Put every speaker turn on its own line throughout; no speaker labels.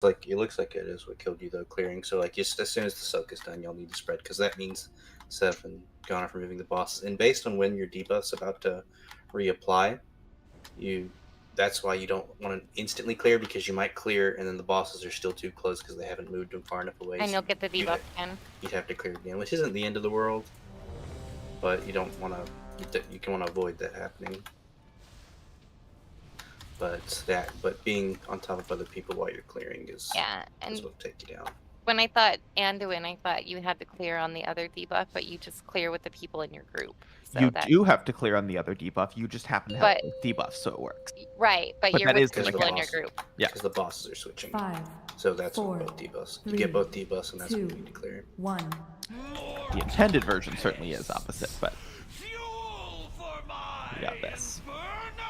Like it looks like it is what killed you though, clearing. So like just as soon as the soak is done, you'll need to spread because that means 7 gone off removing the bosses. And based on when your debuff's about to reapply, you that's why you don't want to instantly clear because you might clear and then the bosses are still too close because they haven't moved them far enough away.
And
So
you'll get the debuff again.
you'd have to clear again, which isn't the end of the world, but you don't want to. You can want to avoid that happening. But being on top of other people while you're clearing is
and
what'll take you down.
when I thought Anduin, I thought you had to clear on the other debuff, but you just clear with the people in your group. So
You
that
do have to clear on the other debuff. You just happen to have
But-
both debuffs, so it works.
right, but
But
you're
that
with
is
the
gonna
people
count.
in your group.
Yeah.
Because the bosses are switching.
5,
So that's
4,
with both debuffs. You
3,
get both debuffs, and that's when you
2,
need to clear.
1.
The intended version certainly is opposite, but
Fuel for my
we got this.
inferno!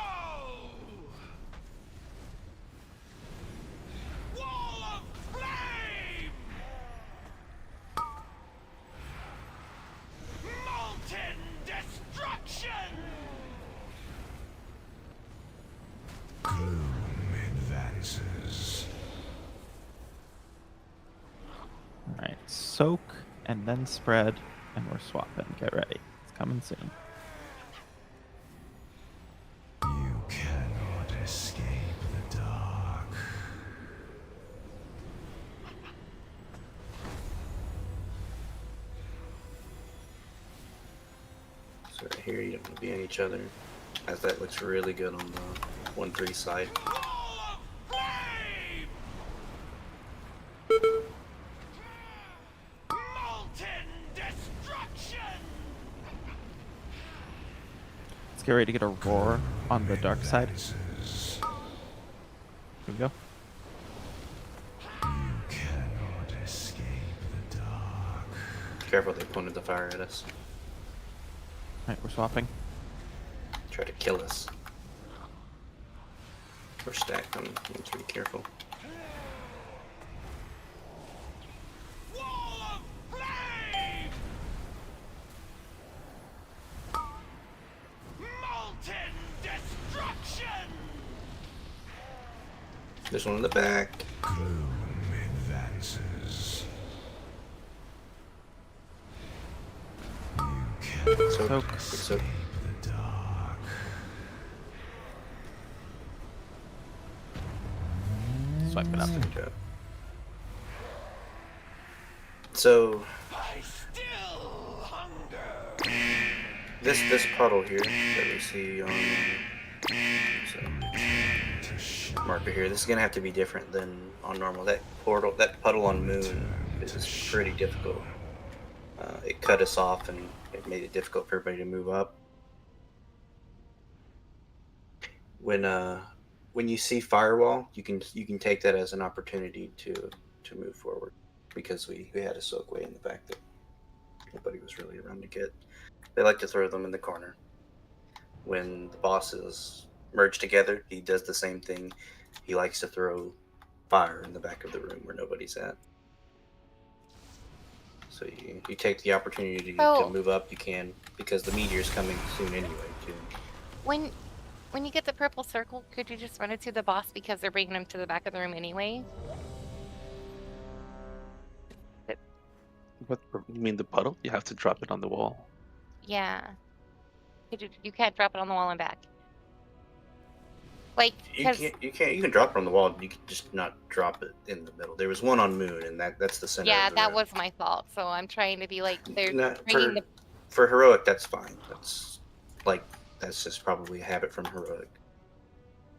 Wall of flame! Molten destruction! Gloom advances.
Alright, soak and then spread, and we're swapping. Get ready. It's coming soon.
You cannot escape the dark.
So right here, you don't want to be on each other, as that looks really good on the 1-3 side.
Wall of flame! Molten destruction!
Let's get ready to get a roar on the dark side. Here we go.
You cannot escape the dark.
Careful, they pointed the fire at us.
Alright, we're swapping.
Try to kill us. Or stack them. You need to be careful.
Wall of flame! Molten destruction!
There's one in the back.
Gloom advances. You cannot
Soak.
Soak.
the dark.
Swipe it up.
Okay. So
I still hunger.
this puddle here that we see on marker here, this is gonna have to be different than on normal. That puddle on Moon is pretty difficult. It cut us off and it made it difficult for everybody to move up. When you see firewall, you can take that as an opportunity to move forward, because we had a soak way in the back that nobody was really around to get. They like to throw them in the corner. When the bosses merge together, he does the same thing. He likes to throw fire in the back of the room where nobody's at. So you take the opportunity to move up, you can, because the meteor's coming soon anyway, too.
When you get the purple circle, could you just run it to the boss because they're bringing him to the back of the room anyway?
What you mean the puddle? You have to drop it on the wall.
Yeah. You can't drop it on the wall and back. Like,
You can drop it on the wall. You can just not drop it in the middle. There was one on Moon, and that's the center.
yeah,
of the
that
room.
was my fault. So I'm trying to be like, they're bringing the.
For heroic, that's fine. That's just probably a habit from heroic.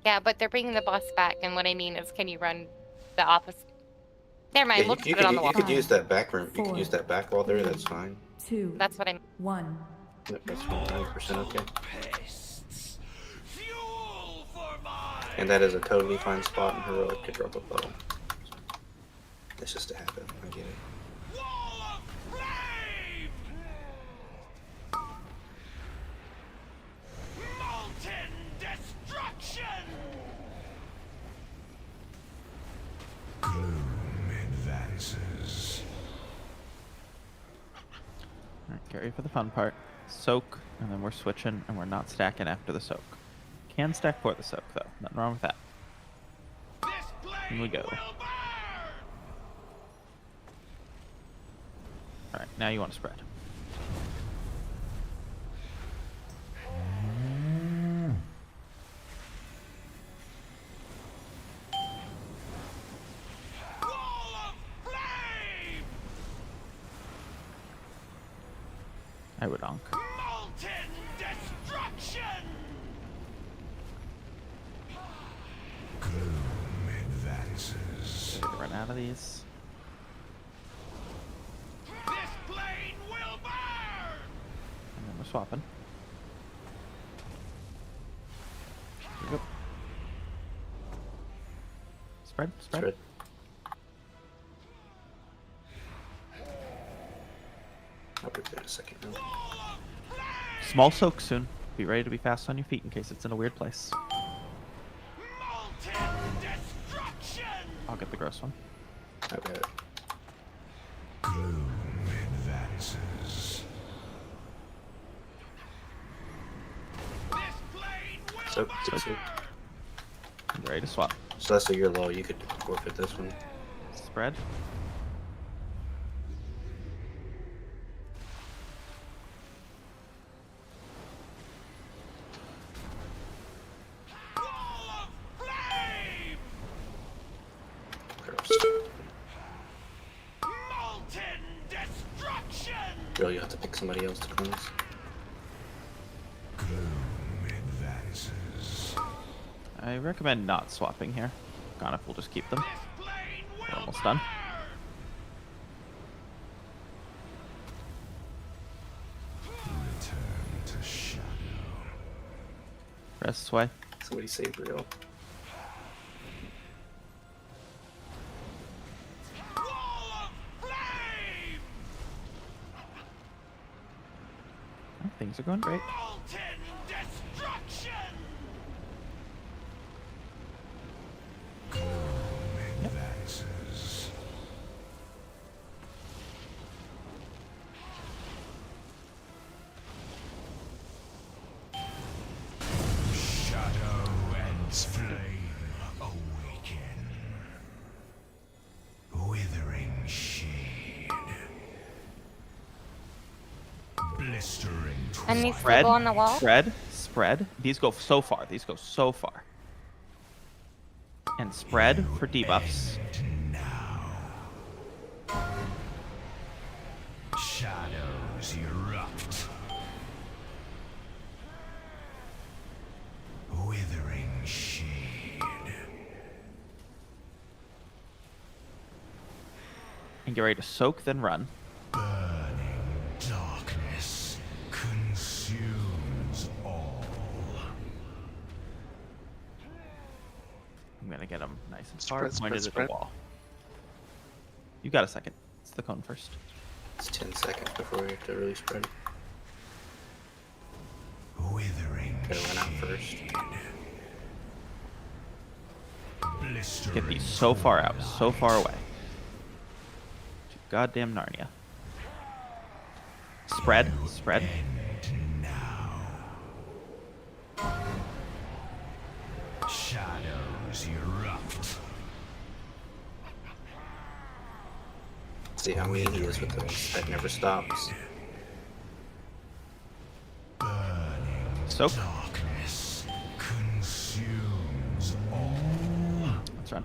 Yeah, but they're bringing the boss back, and what I mean is, can you run the opposite? Never mind.
Yeah,
We'll just put it on the wall.
You could use that back room. You could
4,
use that back wall there. That's fine.
2,
That's what I'm.
1.
Yep, that's 100% okay.
Pests. Fuel for my
And that is a totally fine spot in heroic to drop a puddle. It's just a habit. I get it.
wall of flame. Molten destruction. Gloom advances.
Alright, get ready for the fun part. Soak, and then we're switching, and we're not stacking after the soak. Can stack for the soak, though. Nothing wrong with that.
This blade
Here we go.
will burn.
All right, now you want to spread.
Wall of flame!
I would onk.
Molten destruction! Gloom advances.
Run out of these.
This plane will burn!
And then we're swapping. Here we go. Spread, spread.
Spread. I'll be there in a second now.
Wall of flame!
Small soak soon. Be ready to be fast on your feet in case it's in a weird place.
Molten destruction!
I'll get the gross one.
I've got it.
Gloom advances. This plane will
Soak,
burn!
soak, soak.
I'm ready to swap.
So that's a you're low. You could forfeit this one.
Spread.
Wall of flame!
Gross.
Molten destruction!
Girl, you have to pick somebody else to cleanse.
Gloom advances.
I recommend not swapping here. Gonif will just keep them.
This plane will
We're almost done.
burn! Return to shadow.
Rest sway.
Somebody save real.
Wall of flame!
Oh, things are going great.
Molten destruction! Gloom advances. Shadow and flame awaken. Withering shade. Blistering
And these
Spread.
still go on the wall?
Spread. Spread. These go so far. These go so far. And spread for debuffs.
now. Shadows erupt. Withering shade.
And get ready to soak, then run.
Burning darkness consumes all.
I'm gonna get them nice and
Spread,
far,
spread,
pointed at
spread.
the wall. You got a second. It's the cone first.
It's 10 seconds before we have to really spread.
Withering
Gotta run out first.
shade. Blistering
Get these so far out, so far away. To goddamn Narnia. Spread, spread.
end now. Shadows erupt.
See how mean he is with those. That never stops.
Burning
Soak.
darkness consumes all.
Let's run.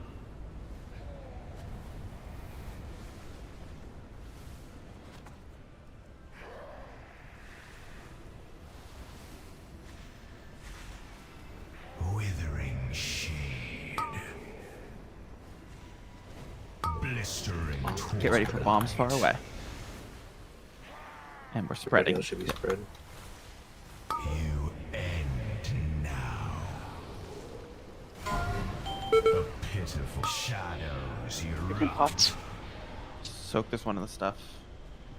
Withering shade. Blistering
Get ready for bombs far away. And we're
Everybody
spreading.
else should be spread.
You end now. A pitiful shadows erupt.
Soak this one in the stuff.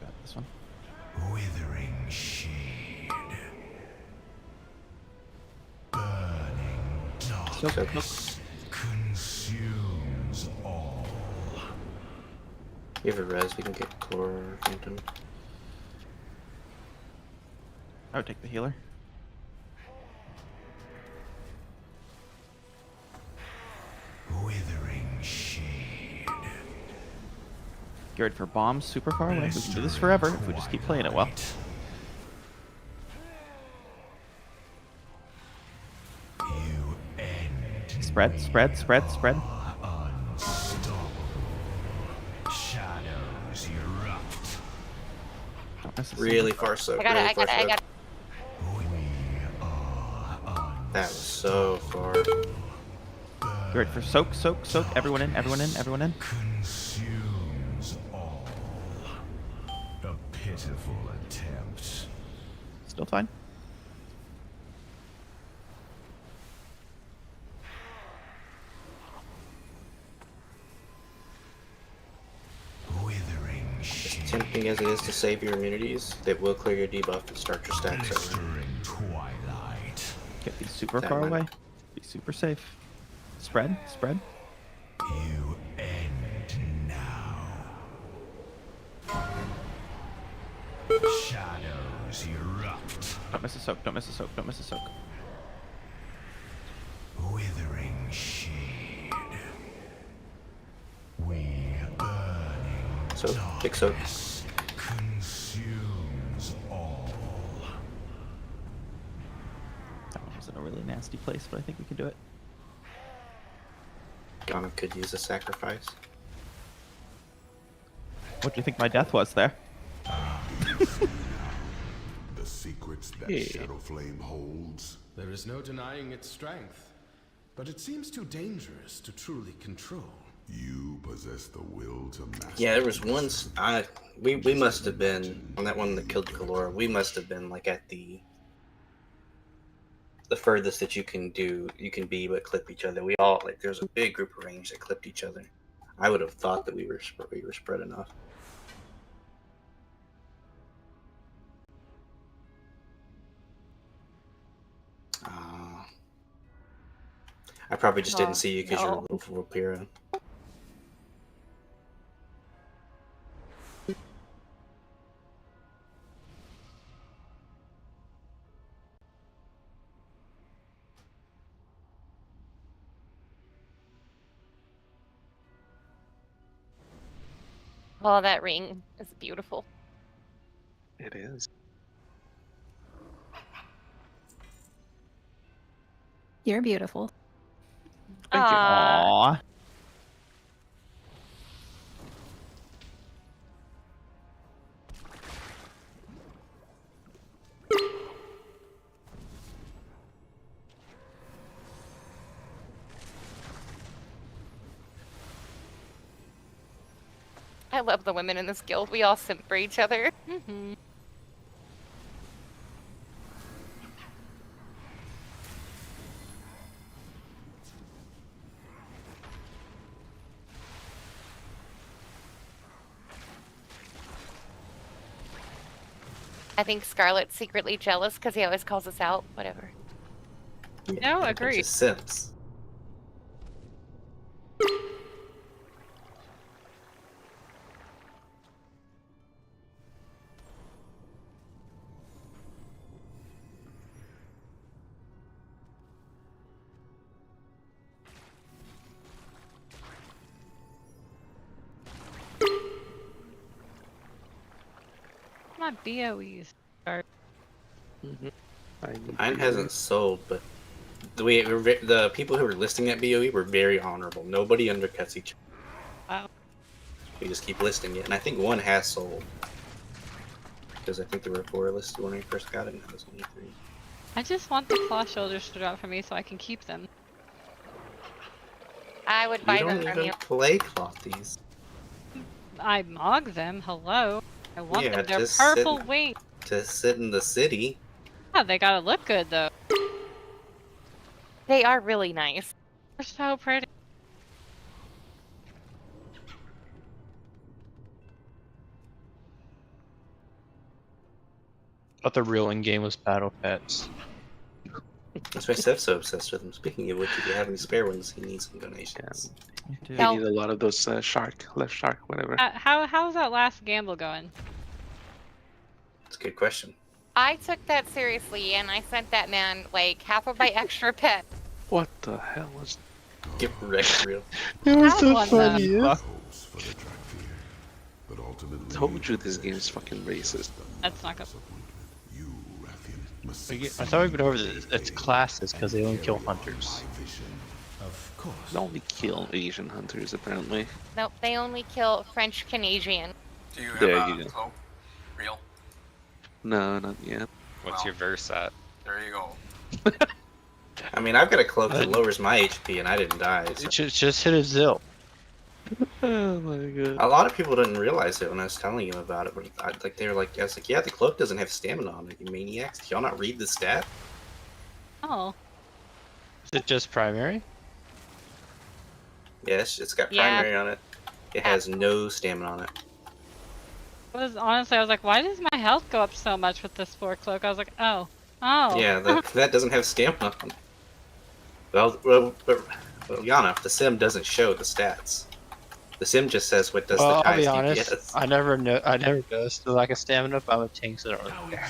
Got this one.
Withering shade. Burning darkness consumes all.
You have a res, we can get Chlor or Phantom.
I would take the healer.
Withering shade.
Get ready for bombs super far away. We can do this forever if we just keep playing it well.
You end
Spread, spread, spread, spread.
unstoppable. Shadows erupt.
Don't miss a
Really
single-
far soak.
I got it.
Really
I
far
got it. I
soak.
got it.
We are
That was so far.
Get ready for soak, soak, soak. Everyone in, everyone in, everyone in.
consumes all. A pitiful attempt.
Still fine.
Withering
As
shade.
tempting as it is to save your immunities, it will clear your debuff and start your stacks over.
Blistering twilight.
Get these super
That
far
might-
away. Be super safe. Spread, spread.
You end now. Shadows erupt.
Don't miss a soak, don't miss a soak, don't miss a soak.
Withering shade. We burning
So, big soak.
darkness consumes all.
That one was in a really nasty place, but I think we can do it.
Ghana could use a sacrifice.
What do you think my death was there?
The secrets that
Yeah.
Shadow Flame holds.
There is no denying its strength, but it seems too dangerous to truly control.
You possess the will to master.
Yeah, there was once we must have been on that one that killed Kalora. We must have been like at the furthest that you can be, but clip each other. We all like there's a big group of range that clipped each other. I would have thought that we were spread enough. I probably just didn't see you because you're a
no.
little Vampira.
Oh, that ring is beautiful.
It is.
You're beautiful.
Thank you.
Aww.
I love the women in this guild. We all simp for each other. I think Scarlet's secretly jealous because he always calls us out. Whatever.
No,
Bunch
agreed.
of simps.
My BOEs are.
Mine hasn't sold, but the people who were listing at BOE were very honorable. Nobody undercuts each other.
Wow.
We just keep listing it, and I think one has sold. Because I think there were 4 listed when I first got it, and now there's only 3.
I just want the claw shoulders to drop for me so I can keep them.
I would
You
buy
don't
them from
even
you.
play clothies.
I mog them. Hello. I want
Yeah,
them. They're
just
purple
sit-
wings.
To sit in the city.
Yeah, they gotta look good though.
They are really nice.
They're so pretty.
But the real in game was battle pets.
That's why Steph's so obsessed with them. Speaking of which, if you have any spare ones, he needs some donations.
You
No.
need a lot of those left shark, whatever.
How's that last gamble going?
It's a good question.
I took that seriously and I sent that man like half of my extra pet.
What the hell was?
Get wrecked real.
It
was the funniest.
Hopes for the Drakthir. The ultimately
Told you this game is fucking racist.
That's not good.
You, Rathian, must
I
succeed
thought we've been over
in
this. It's
everything
classes because they only kill
carry on
hunters.
my vision.
Of course.
They only kill Asian hunters, apparently.
Nope, they only kill French Canadian.
Do you have
There
a
you go.
cloak? Real?
No, not yet.
What's
Well.
your verse at?
There you go.
I mean, I've got a cloak that lowers my HP, and I didn't die. So.
Just hit a Zill. Oh my god.
A lot of people didn't realize it when I was telling them about it, but they were like, I was like, yeah, the cloak doesn't have stamina on it, you maniacs. Do y'all not read the stat?
Oh.
Is it just primary?
Yes, it's got
Yeah.
primary on it. It has no stamina on it.
Honestly, I was like, why does my health go up so much with this 4 cloak? I was like, oh.
Yeah, that doesn't have stamina on it. Well, Yana, the sim doesn't show the stats. The sim just says what does the
Well, I'll
highest
be honest.
DPS.
I never noticed the lack of stamina, but I'm a tank, so I don't really care.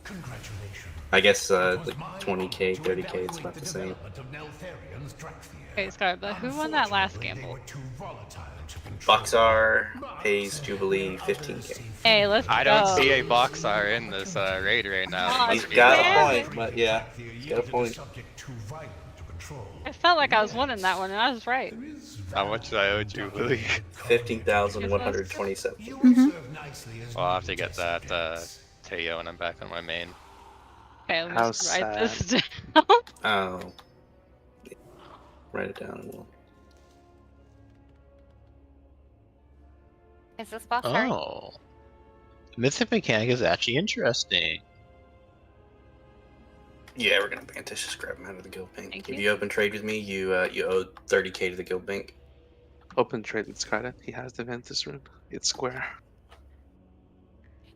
Congratulations.
I guess like 20k, 30k, it's about the same.
Okay, Scar, but who won that last gamble?
Boxar pays Jubilee 15k.
Hey, let's
I
go.
don't see a Boxar in this raid right now.
Oh,
He's
Must be
got
wrong.
a point, but yeah, he's got a point.
I felt like I was winning that one, and I was right.
How much do I owe Jubilee?
15,127.
Well, I'll have to get that Teo when I'm back on my main.
Okay, let me
How
just write this
sad.
down.
Oh. Write it down and we'll.
Is this boss hard?
Oh. Mythic mechanic is actually interesting.
Yeah, we're gonna Bantish. Just grab him out of the guild bank.
Thank
If
you.
you open trade with me, you owe 30k to the guild bank.
Open trade with Scarlet. He has the Ventus rune. It's square.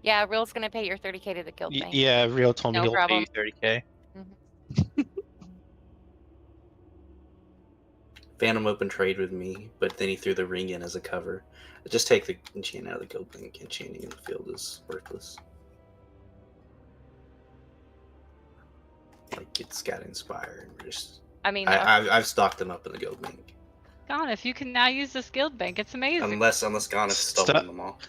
Yeah, Real's gonna pay your 30k to the guild bank.
Yeah, Real told me
No
he'll
problem.
pay you 30k.
Phantom open trade with me, but then he threw the ring in as a cover. Just take the enchant out of the guild bank. Enchanting in the field is worthless. Like it's got inspire and we're just.
I mean,
I've stocked them up in the guild bank.
God, if you can now use this guild bank, it's amazing.
Unless Gone has stolen them all.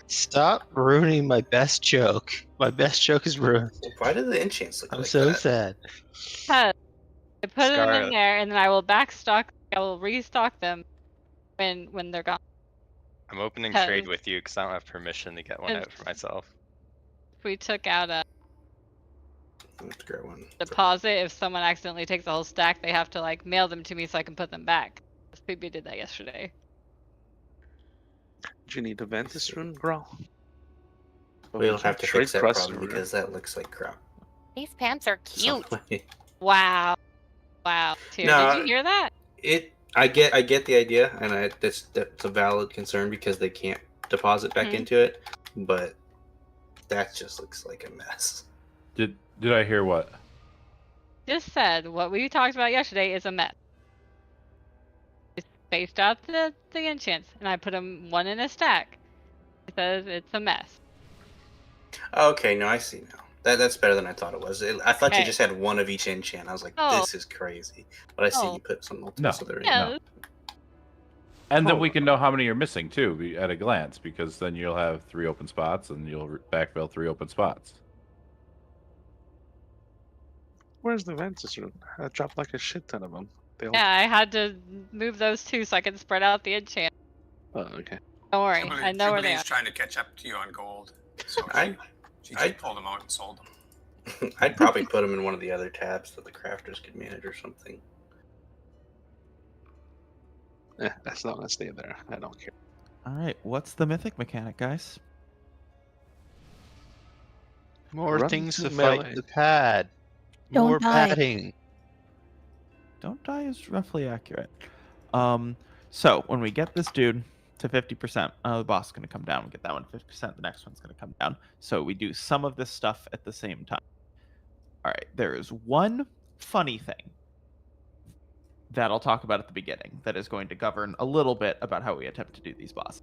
Stop ruining my best joke. My best joke is ruined.
Why do the enchants look
I'm
like
so
that?
sad.
Because I put them in
Scarlet.
there, and then I will backstock. I will restock them when they're gone.
I'm opening
Because-
trade with you because I don't have permission to get one out for myself.
If we took out a
Let's grab one.
deposit, if someone accidentally takes the whole stack, they have to like mail them to me so I can put them back. PB did that yesterday.
Do you need a Ventus rune, bro?
We'll have to
Trade
fix that
crust
problem
rune.
because that looks like crap.
these pants are cute.
Wow. Wow. Tyr,
No,
did you hear that?
I get the idea, and that's a valid concern because they can't deposit back
Mhm.
into it, but that just looks like a mess.
Did I hear what?
Just said what we talked about yesterday is a mess. I spaced out the enchants, and I put them one in a stack. It says it's a mess.
Okay, no, I see now. That's better than I thought it was. I thought you
Okay.
just had one of each enchant. I was like,
Oh.
this is crazy. But I see
Oh.
you put some multiple,
No.
so they're in.
Yeah.
And then we can know how many you're missing too at a glance, because then you'll have 3 open spots and you'll backfill 3 open spots.
Where's the Ventus rune? I dropped like a shit ton of them. They all...
Yeah, I had to move those two so I could spread out the enchant.
Oh, okay.
Don't worry, I know where they
Jubilee's
are.
trying to catch up to you on gold. So
I-
she just
I-
pulled them out and sold them.
I'd probably put them in one of the other tabs that the crafters could manage or something.
As long as they're there, I don't care.
All right, what's the mythic mechanic, guys?
More Run things to to melee. fight the pad.
Don't
More
die.
padding.
Don't die is roughly accurate. So when we get this dude to 50%, the boss is going to come down. We get that one 50%. The next one's going to come down. So we do some of this stuff at the same time. All right, there is one funny thing that I'll talk about at the beginning that is going to govern a little bit about how we attempt to do these bosses.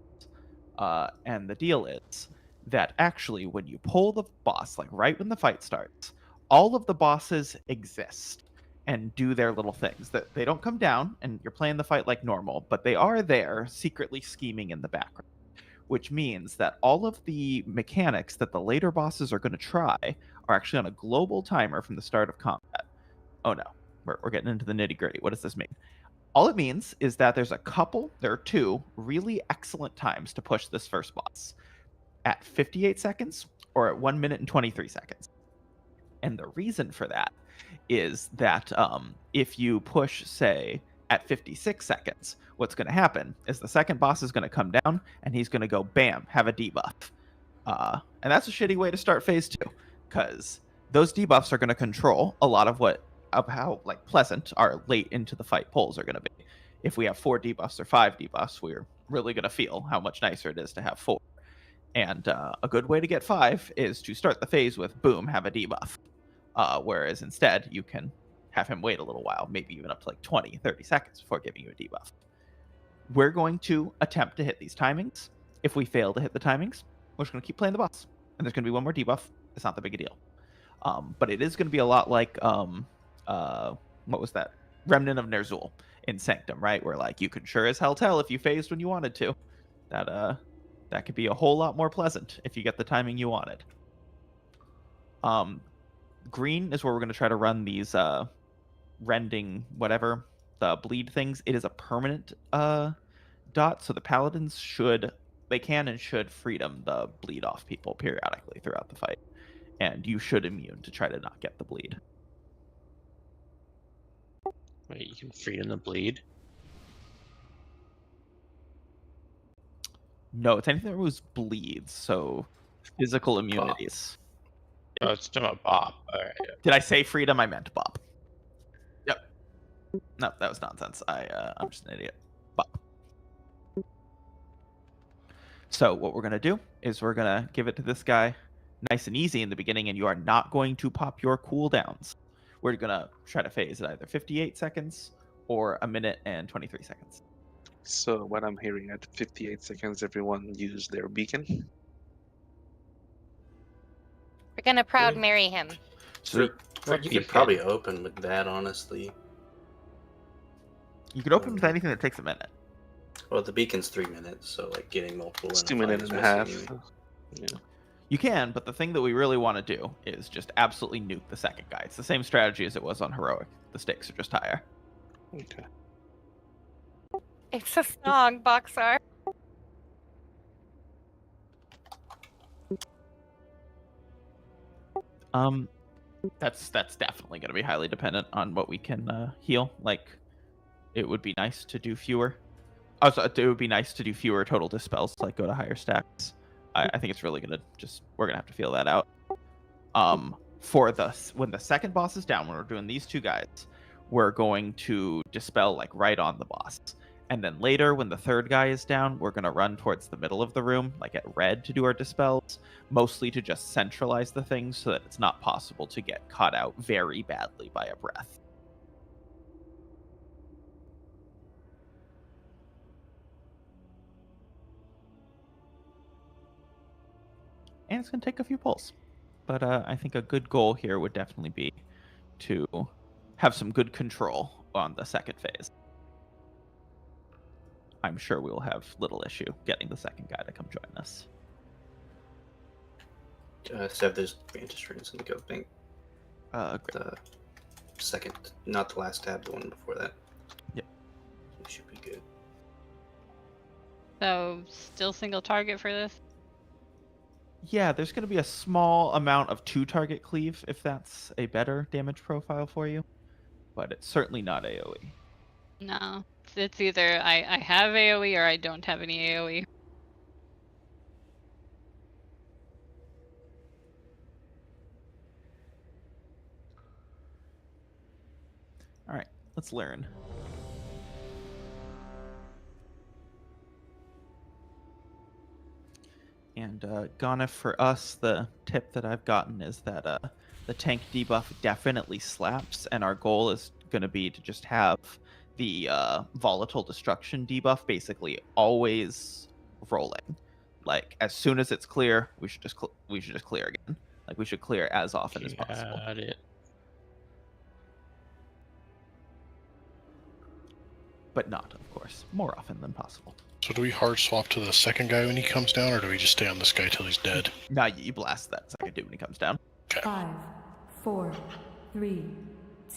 And the deal is that actually when you pull the boss, like right when the fight starts, all of the bosses exist and do their little things. That they don't come down and you're playing the fight like normal, but they are there secretly scheming in the background. which means that all of the mechanics that the later bosses are going to try are actually on a global timer from the start of combat. Oh no, we're getting into the nitty gritty. What does this mean? All it means is that there are two really excellent times to push this first boss at 58 seconds or at 1 minute and 23 seconds. And the reason for that is that if you push, say, at 56 seconds, what's going to happen is the second boss is going to come down and he's going to go, bam, have a debuff. And that's a shitty way to start phase 2, because those debuffs are going to control a lot of how like pleasant our late into the fight pulls are going to be. If we have 4 debuffs or 5 debuffs, we're really going to feel how much nicer it is to have 4. And a good way to get 5 is to start the phase with boom, have a debuff. Whereas instead, you can have him wait a little while, maybe even up to like 20, 30 seconds before giving you a debuff. We're going to attempt to hit these timings. If we fail to hit the timings, we're just going to keep playing the boss. And there's going to be one more debuff. It's not that big a deal. But it is going to be a lot like, what was that? Remnant of Ner'zhul in Sanctum, right? Where like you could sure as hell tell if you phased when you wanted to. That could be a whole lot more pleasant if you get the timing you wanted. Green is where we're going to try to run these rending whatever, the bleed things. It is a permanent dot, so the paladins can and should freedom the bleed off people periodically throughout the fight. And you should immune to try to not get the bleed.
Wait, you can freedom the bleed?
No, it's anything that removes bleeds, so physical immunities.
Oh, it's talking about Bob. All right. Yeah.
Did I say freedom? I meant Bob. Yep. No, that was nonsense. I'm just an idiot. Bob. So what we're going to do is we're going to give it to this guy nice and easy in the beginning, and you are not going to pop your cooldowns. We're going to try to phase at either 58 seconds or 1 minute and 23 seconds.
So what I'm hearing, at 58 seconds, everyone use their beacon.
We're gonna proud marry him.
So you could probably open with that, honestly.
You could open with anything that takes a minute.
Well, the beacon's 3 minutes, so like getting multiple.
It's 2 minutes and a half. Yeah.
You can, but the thing that we really want to do is just absolutely nuke the second guy. It's the same strategy as it was on Heroic. The stakes are just higher.
Okay.
It's a song, Boxar.
That's definitely going to be highly dependent on what we can heal. Like, it would be nice to do fewer. Also, it would be nice to do fewer total dispels, like go to higher stacks. I think it's really going to we're going to have to feel that out. When the second boss is down, when we're doing these two guys, we're going to dispel like right on the boss. And then later, when the third guy is down, we're going to run towards the middle of the room, like at red, to do our dispels, mostly to just centralize the things so that it's not possible to get caught out very badly by a breath. And it's going to take a few pulls. But I think a good goal here would definitely be to have some good control on the second phase. I'm sure we will have little issue getting the second guy to come join us.
So have those vantage rings in the go bank.
Great.
The second, not the last tab, the one before that.
Yep.
We should be good.
So, still single target for this?
Yeah, there's going to be a small amount of 2-target cleave if that's a better damage profile for you. But it's certainly not AoE.
No. It's either I have AoE or I don't have any AoE.
Alright, let's learn. And Ghana, for us, the tip that I've gotten is that the tank debuff definitely slaps, and our goal is going to be to just have the volatile destruction debuff basically always rolling. Like as soon as it's clear, we should just clear again. Like we should clear as often as possible.
Got it.
But not, of course, more often than possible.
So do we hard swap to the second guy when he comes down, or do we just stay on this guy till he's dead?
Nah, you blast that second dude when he comes down.
5, 4, 3,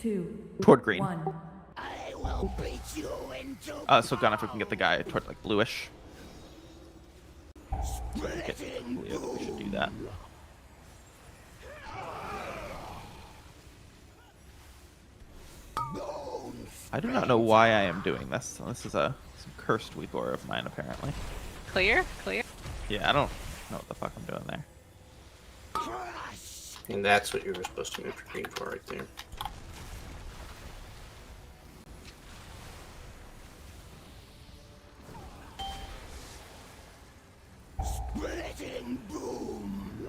2,
Toward green.
1.
I will beat you into
So Gun, if we can get the guy toward like bluish. Get clear that we should do that. I do not know why I am doing this. This is some cursed Weepor of mine, apparently.
Clear? Clear?
Yeah, I don't know what the fuck I'm doing there.
And that's what you were supposed to move for green for right there.
splitting boom.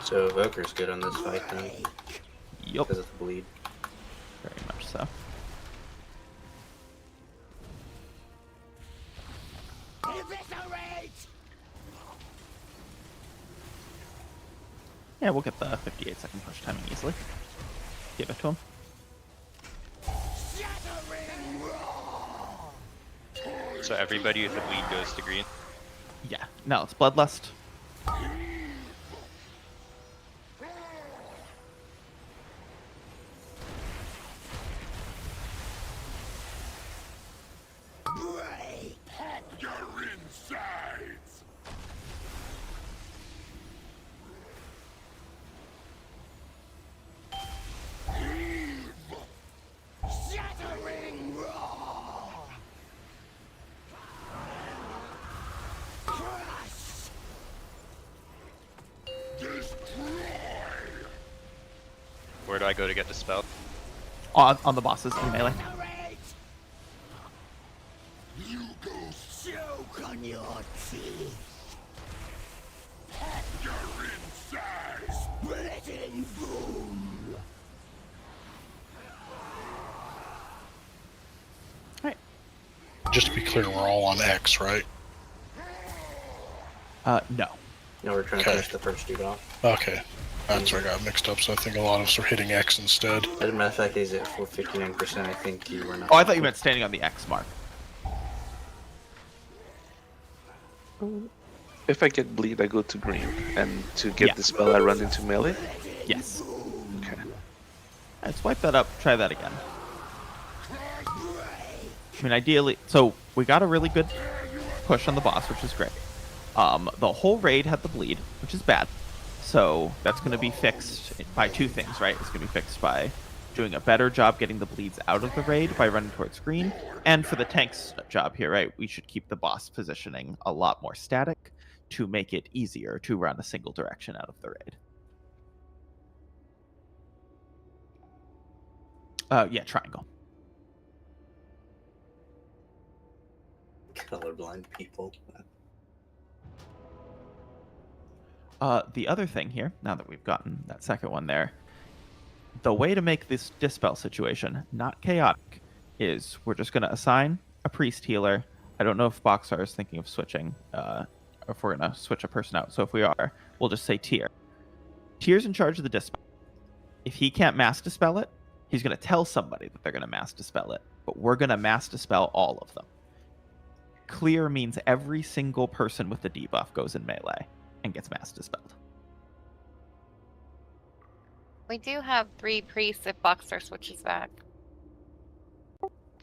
So Evoker's good on this fight then.
Yup.
Because of the bleed.
Very much so.
Eviscerate!
Yeah, we'll get the 58-second push timing easily. Give it to him.
So everybody with the bleed goes to green.
Yeah. No, it's Bloodlust.
Break your insides! Shattering roar! Crush! Destroy!
Where do I go to get the spell?
On the bosses in melee.
You go choke on your teeth. Pop your insides. Splitting boom.
Just to be clear, we're all on X, right?
No.
No, we're trying to finish the first dude off.
Okay. That's where I got mixed up, so I think a lot of us are hitting X instead.
As a matter of fact, he's at 59%. I think you were not.
Oh, I thought you meant standing on the X mark.
If I get bleed, I go to green, and to get
Yeah.
the spell, I run into melee.
Yes.
Okay.
Let's wipe that up. Try that again. I mean, ideally, so we got a really good push on the boss, which is great. The whole raid had the bleed, which is bad. So that's going to be fixed by two things, right? It's going to be fixed by doing a better job getting the bleeds out of the raid by running towards green. And for the tank's job here, right, we should keep the boss positioning a lot more static to make it easier to run a single direction out of the raid. Yeah, triangle.
Colorblind people.
The other thing here, now that we've gotten that second one there, the way to make this dispel situation not chaotic is we're just going to assign a priest healer. I don't know if Boxar is thinking of switching, or if we're going to switch a person out. So if we are, we'll just say Tyr. Tyr's in charge of the dispel. If he can't mass dispel it, he's going to tell somebody that they're going to mass dispel it, but we're going to mass dispel all of them. Clear means every single person with the debuff goes in melee and gets mass dispelled.
We do have 3 priests if Boxer switches back.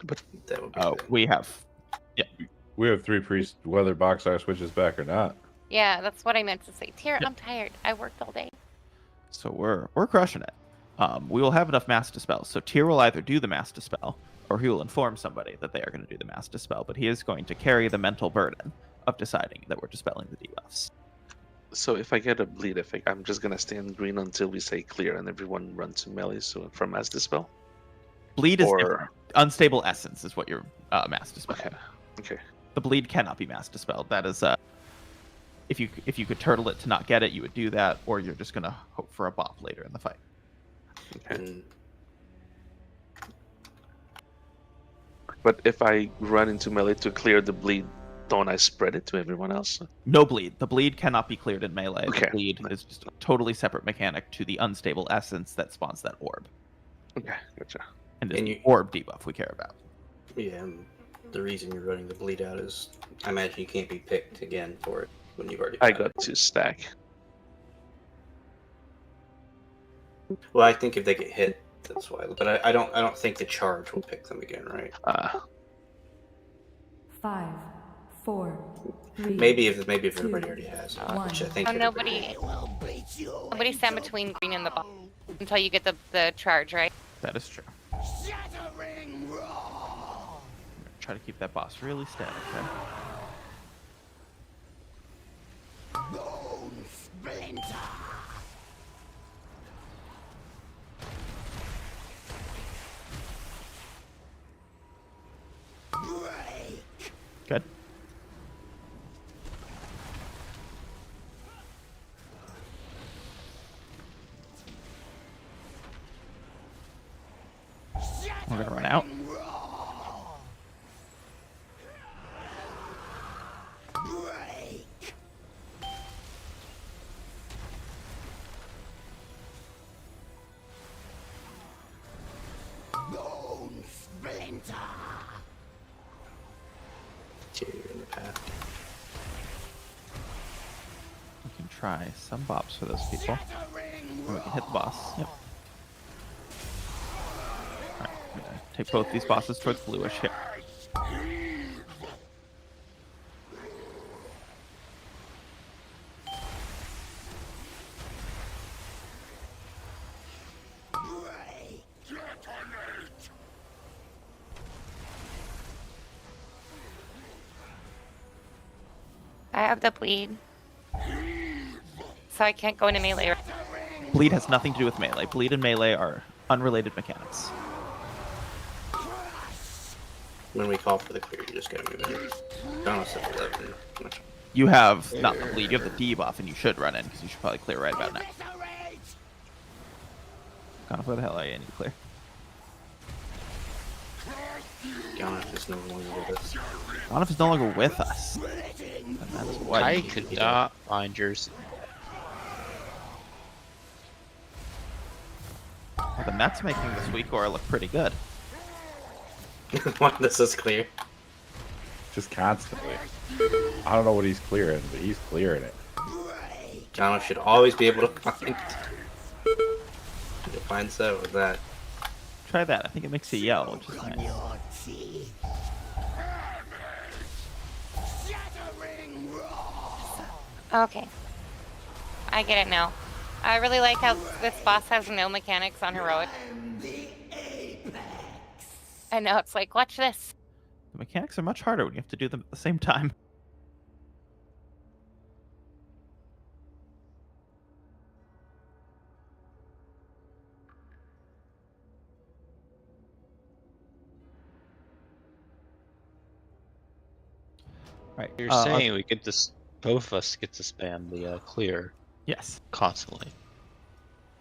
But
that would be
Oh, we have. Yeah.
We have 3 priests, whether Boxar switches back or not.
Yeah, that's what I meant to say. Tyr, I'm tired. I worked all day.
So we're crushing it. We will have enough mass dispels. So Tyr will either do the mass dispel, or he will inform somebody that they are going to do the mass dispel. But he is going to carry the mental burden of deciding that we're dispelling the debuffs.
So if I get a bleed effect, I'm just gonna stay in green until we say clear, and everyone runs to melee. So for mass dispel.
Bleed is different. Unstable essence is what your mass dispel.
Okay. Okay.
The bleed cannot be mass dispelled. That is if you could turtle it to not get it, you would do that, or you're just gonna hope for a bop later in the fight.
Okay. But if I run into melee to clear the bleed, don't I spread it to everyone else?
No bleed. The bleed cannot be cleared in melee.
Okay.
The bleed is just a totally separate mechanic to the unstable essence that spawns that orb.
Okay, gotcha.
And it's the orb debuff we care about.
Yeah. the reason you're running the bleed out is, I imagine you can't be picked again for it when you've already.
I got 2 stack.
Well, I think if they get hit, that's why. But I don't think the charge will pick them again, right?
5, 4, 3.
Maybe if everybody already has it,
one.
which I think.
Oh, nobody stand between green and the boss until you get the charge, right?
That is true. Try to keep that boss really static, okay?
Bone splinter. Break.
Good. We're gonna run out.
Break. Bone splinter.
In the path.
We can try some bops for those people. And we can hit the boss. Yep. Alright, I'm gonna take both these bosses towards bluish here.
I have the bleed, so I can't go into melee.
Bleed has nothing to do with melee. Bleed and melee are unrelated mechanics.
When we call for the clear, you just gotta move in. Honestly, 11.
You have not the bleed, you have the debuff, and you should run in, because you should probably clear right about now. Connor, where the hell are you? I need to clear.
Ganef is no longer with us.
Ganef is no longer with us. And that is what
I
you
could
need.
not find yours.
Well, the Nets making this week or look pretty good.
What? This is clear.
Just constantly. I don't know what he's clearing, but he's clearing it.
Ganef should always be able to find stuff with that.
Try that. I think it makes you yell, which is nice.
Okay. I get it now. I really like how this boss has no mechanics on heroic. And now it's like, watch this.
The mechanics are much harder when you have to do them at the same time. Right.
You're saying we get this, both of us get to spam the clear.
Yes.
Constantly.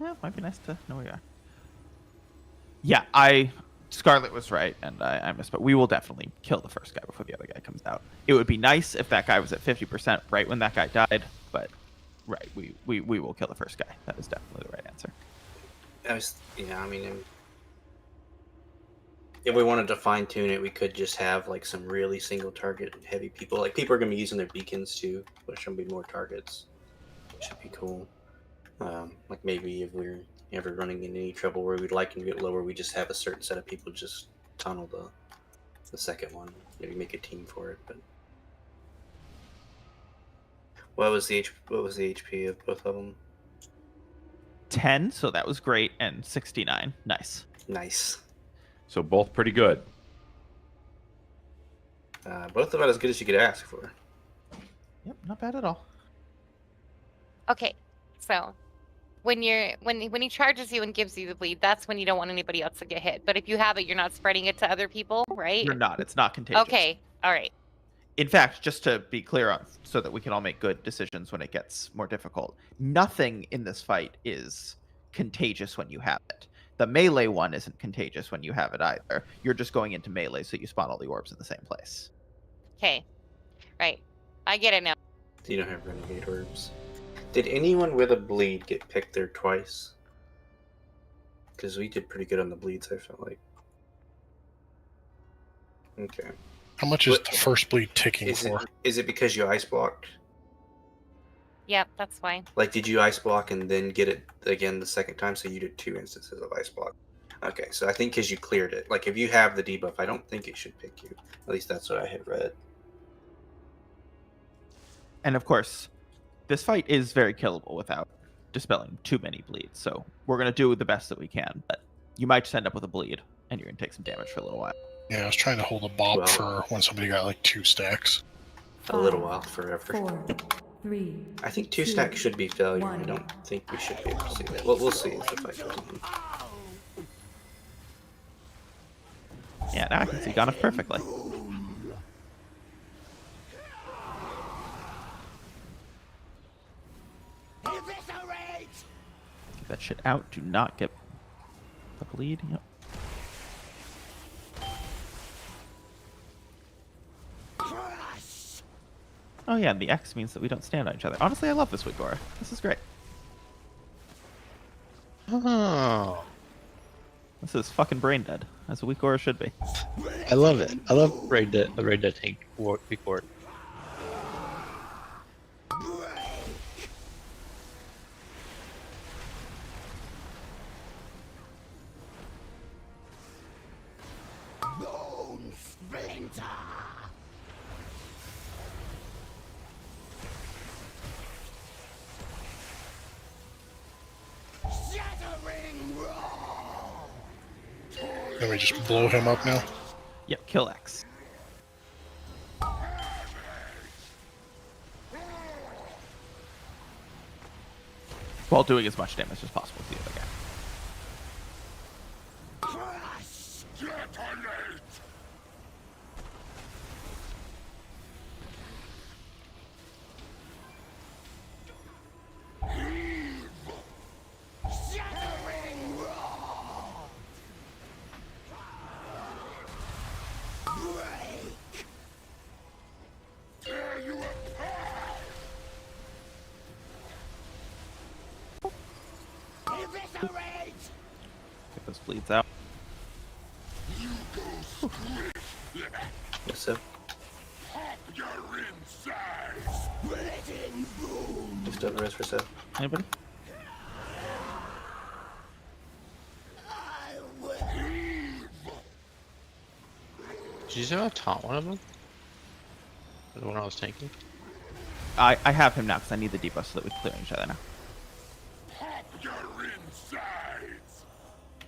Yeah, it might be nice to know where you are. Yeah, Scarlet was right, and I missed, but we will definitely kill the first guy before the other guy comes out. It would be nice if that guy was at 50% right when that guy died, but right, we will kill the first guy. That is definitely the right answer.
I mean, if we wanted to fine tune it, we could just have like some really single target heavy people. Like people are going to be using their beacons too, which will be more targets. Should be cool. Like maybe if we're ever running into any trouble where we'd like to get lower, we just have a certain set of people just tunnel the second one. Maybe make a team for it. But what was the HP of both of them?
10, so that was great, and 69. Nice.
Nice.
So both pretty good.
Both about as good as you could ask for.
Yep, not bad at all.
Okay, so when he charges you and gives you the bleed, that's when you don't want anybody else to get hit. But if you have it, you're not spreading it to other people, right?
You're not. It's not contagious.
Okay, all right.
In fact, just to be clear on, so that we can all make good decisions when it gets more difficult, nothing in this fight is contagious when you have it. The melee one isn't contagious when you have it either. You're just going into melee, so you spawn all the orbs in the same place.
Okay, right. I get it now.
You don't have renegade orbs. Did anyone with a bleed get picked there twice? Because we did pretty good on the bleeds, I felt like. Okay.
How much is
What-
the first bleed ticking
Is it
for?
is it because you ice blocked?
Yep, that's fine.
Like, did you ice block and then get it again the second time? So you did 2 instances of ice block. Okay, so I think because you cleared it. Like, if you have the debuff, I don't think it should pick you. At least that's what I had read.
And of course, this fight is very killable without dispelling too many bleeds. So we're going to do the best that we can, but you might just end up with a bleed, and you're going to take some damage for a little while.
Yeah, I was trying to hold a bob
Well-
for when somebody got like 2 stacks.
A little while, forever.
4, 3.
I think 2 stacks should be failure. I don't think we should be able to see that. Well, we'll see as the fight goes on.
Yeah, now I can see Goniff perfectly. Get that shit out. Do not get the bleed. Yep. Oh yeah, and the X means that we don't stand on each other. Honestly, I love this week, Aura. This is great.
Oh,
This is fucking brain dead, as a weak Aura should be.
I love it. I love Raid Dead Tank week work.
Bone splinter. Shattering roar.
Can we just blow him up now?
Yep, kill X. While doing as much damage as possible to the other guy.
Crush. Detonate. Shattering roar. Break. Tear you apart. Eviscerate.
Get those bleeds out.
You go squish.
What's up?
Pop your insides. Splitting boom.
Just don't rest for Seth.
Anybody?
I will.
Did you say I taunt one of them? The one I was tanking?
I have him now because I need the debuff so that we clear each other now.
Pop your insides.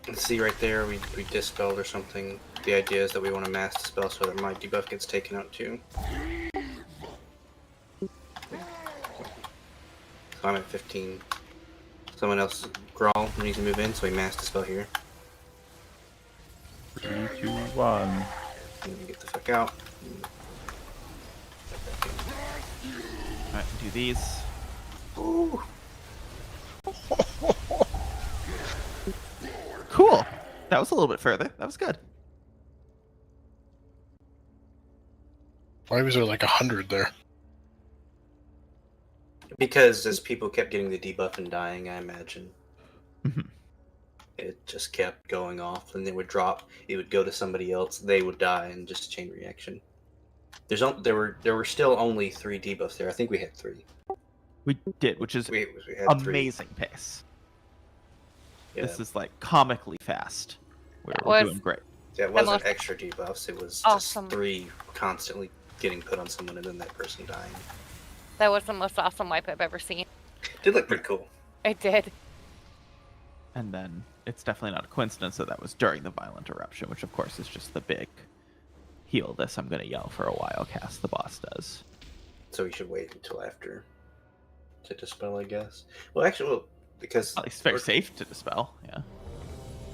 Let's see right there, we dispelled or something. The idea is that we want to mass dispel so that my debuff gets taken out too. So I'm at 15. Someone else, Grawl, needs to move in, so we mass dispel here.
3, 2, 1.
And we get the fuck out.
Alright, do these.
Ooh.
Cool! That was a little bit further. That was good.
Why was there like 100 there?
Because as people kept getting the debuff and dying, I imagine.
Mhm.
It just kept going off, and they would drop. It would go to somebody else. They would die, and just chain reaction. There were still only 3 debuffs there. I think we had 3.
We did, which is
We had 3.
amazing pace.
Yeah.
This is like comically fast. We're
was
doing great.
Yeah, it wasn't
most
extra debuffs. It was
awesome.
just 3 constantly getting put on someone, and then that person dying.
That was the most awesome wipe I've ever seen.
Did look pretty cool.
I did.
And then it's definitely not a coincidence that was during the violent eruption, which of course is just the big heal this I'm going to yell for a while cast the boss does.
So we should wait until after to dispel, I guess. Well, actually, well, because
At least very safe to dispel, yeah.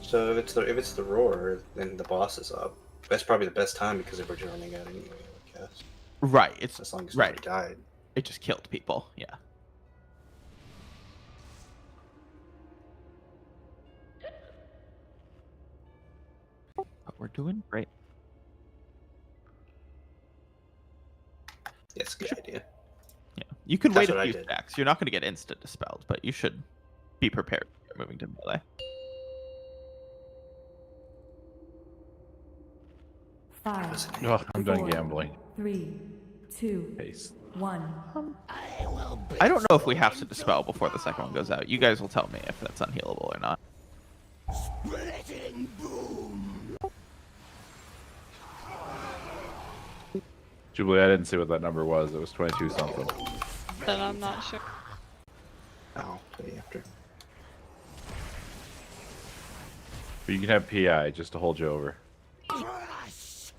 So if it's the roar, then the boss is up. That's probably the best time because if we're running out anyway, I guess.
Right, it's
As long as
right.
nobody died.
It just killed people, yeah. But we're doing great.
That's a good idea.
Yeah, you can
That's
wait a
what I
few
did.
stacks. You're not going to get instant dispelled, but you should be prepared for moving to melee.
5,
Oh, I'm done
4,
gambling.
3, 2,
Pace.
1.
I don't know if we have to dispel before the second one goes out. You guys will tell me if that's unhealable or not.
Splitting boom.
Jubilee, I didn't see what that number was. It was 22 something.
Then I'm not sure.
I'll play after.
But you can have PI just to hold you over.
Crush.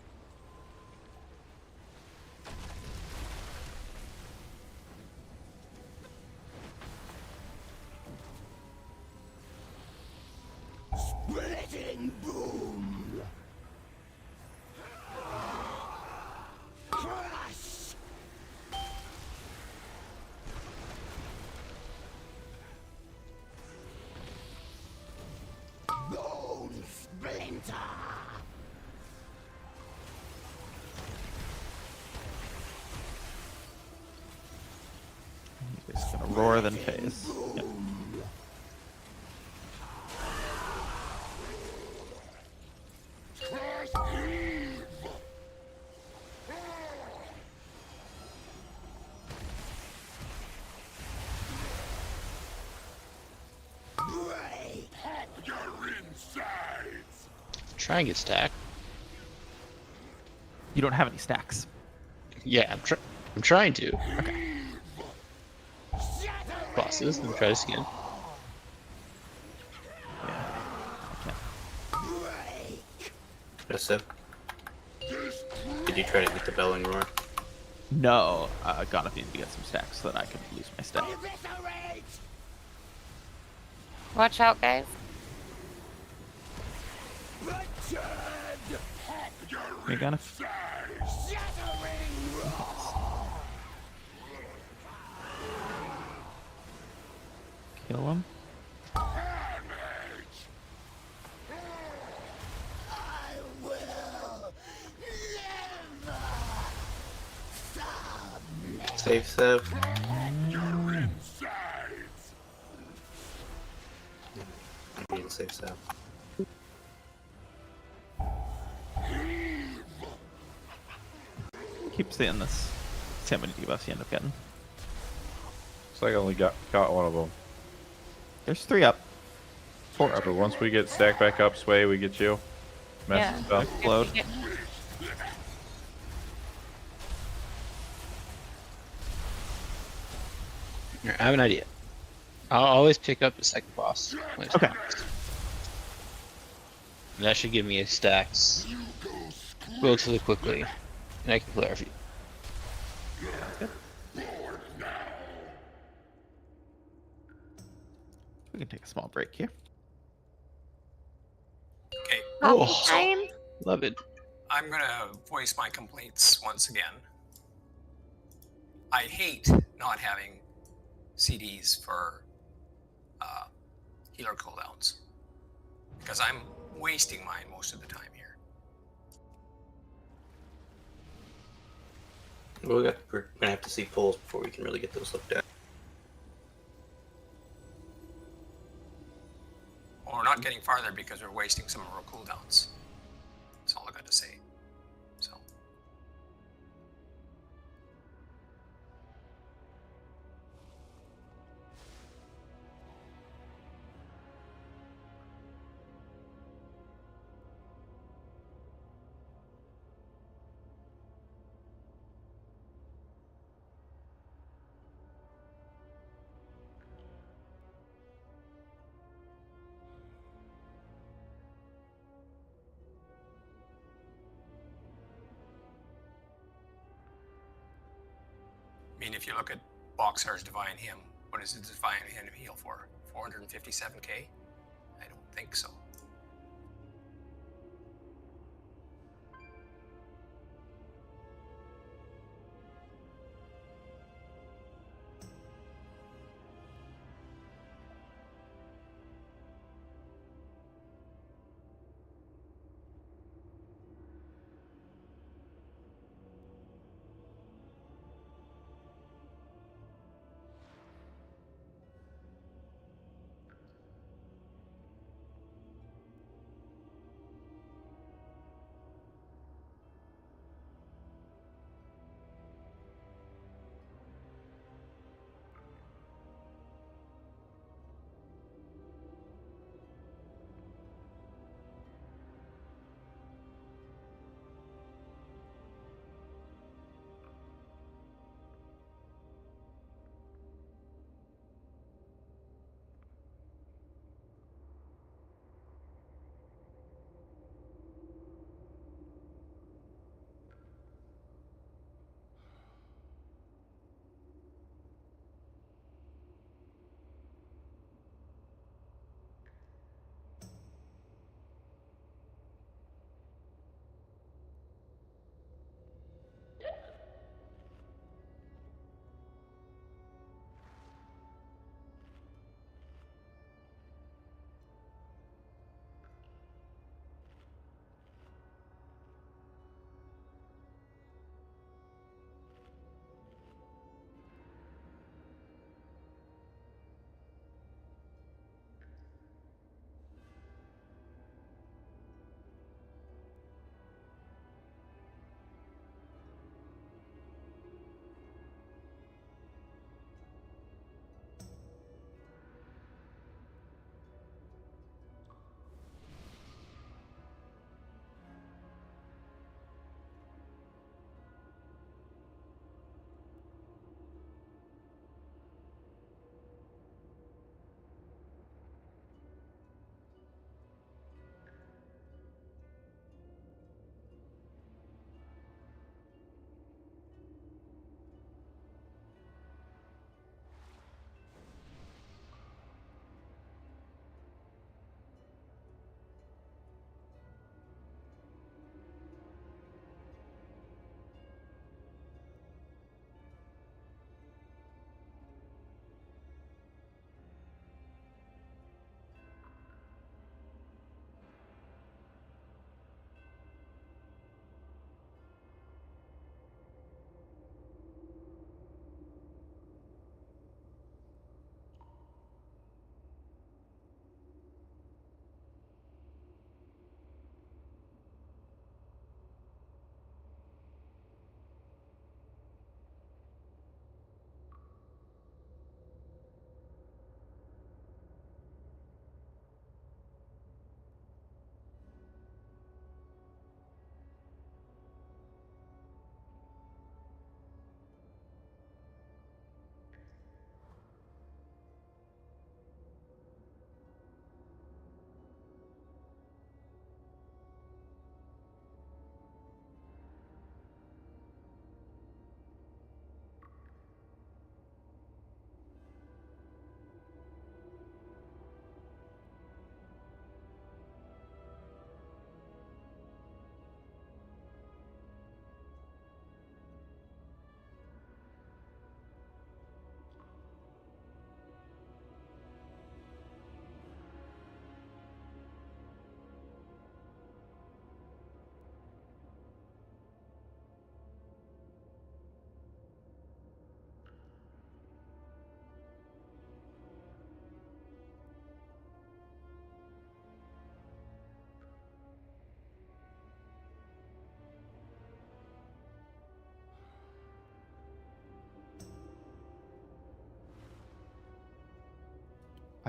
Splitting boom. Crush. Bone splinter.
He's just gonna roar then phase. Yep.
Break your insides.
Try and get stacked.
You don't have any stacks.
Yeah, I'm trying to. Okay. Bosses, let me try this again.
Resto. Did you try to get the belling roar?
No, Gonna need to get some stacks so that I can lose my stack.
Watch out, guys.
You're gonna. Kill him.
Safe save. I need safe save.
Keep seeing this. See how many debuffs you end up getting.
Looks like I only got one of them.
There's 3 up.
4 up. But once we get stacked back up, Sway, we get you. Mess and stuff.
Explode.
Alright, I have an idea. I'll always pick up the second boss. When it's
Okay.
next. And that should give me a stacks relatively quickly, and I can clear a few.
We can take a small break here.
Okay.
Oh,
Time.
love it.
I'm gonna voice my complaints once again. I hate not having CDs for healer cooldowns because I'm wasting mine most of the time here.
We're gonna have to see pulls before we can really get those looked at.
Well, we're not getting farther because we're wasting some of our cooldowns. That's all I got to say. So. I mean, if you look at Boxar's Divine Hymn, what does the Divine Hymn heal for? 457k? I don't think so.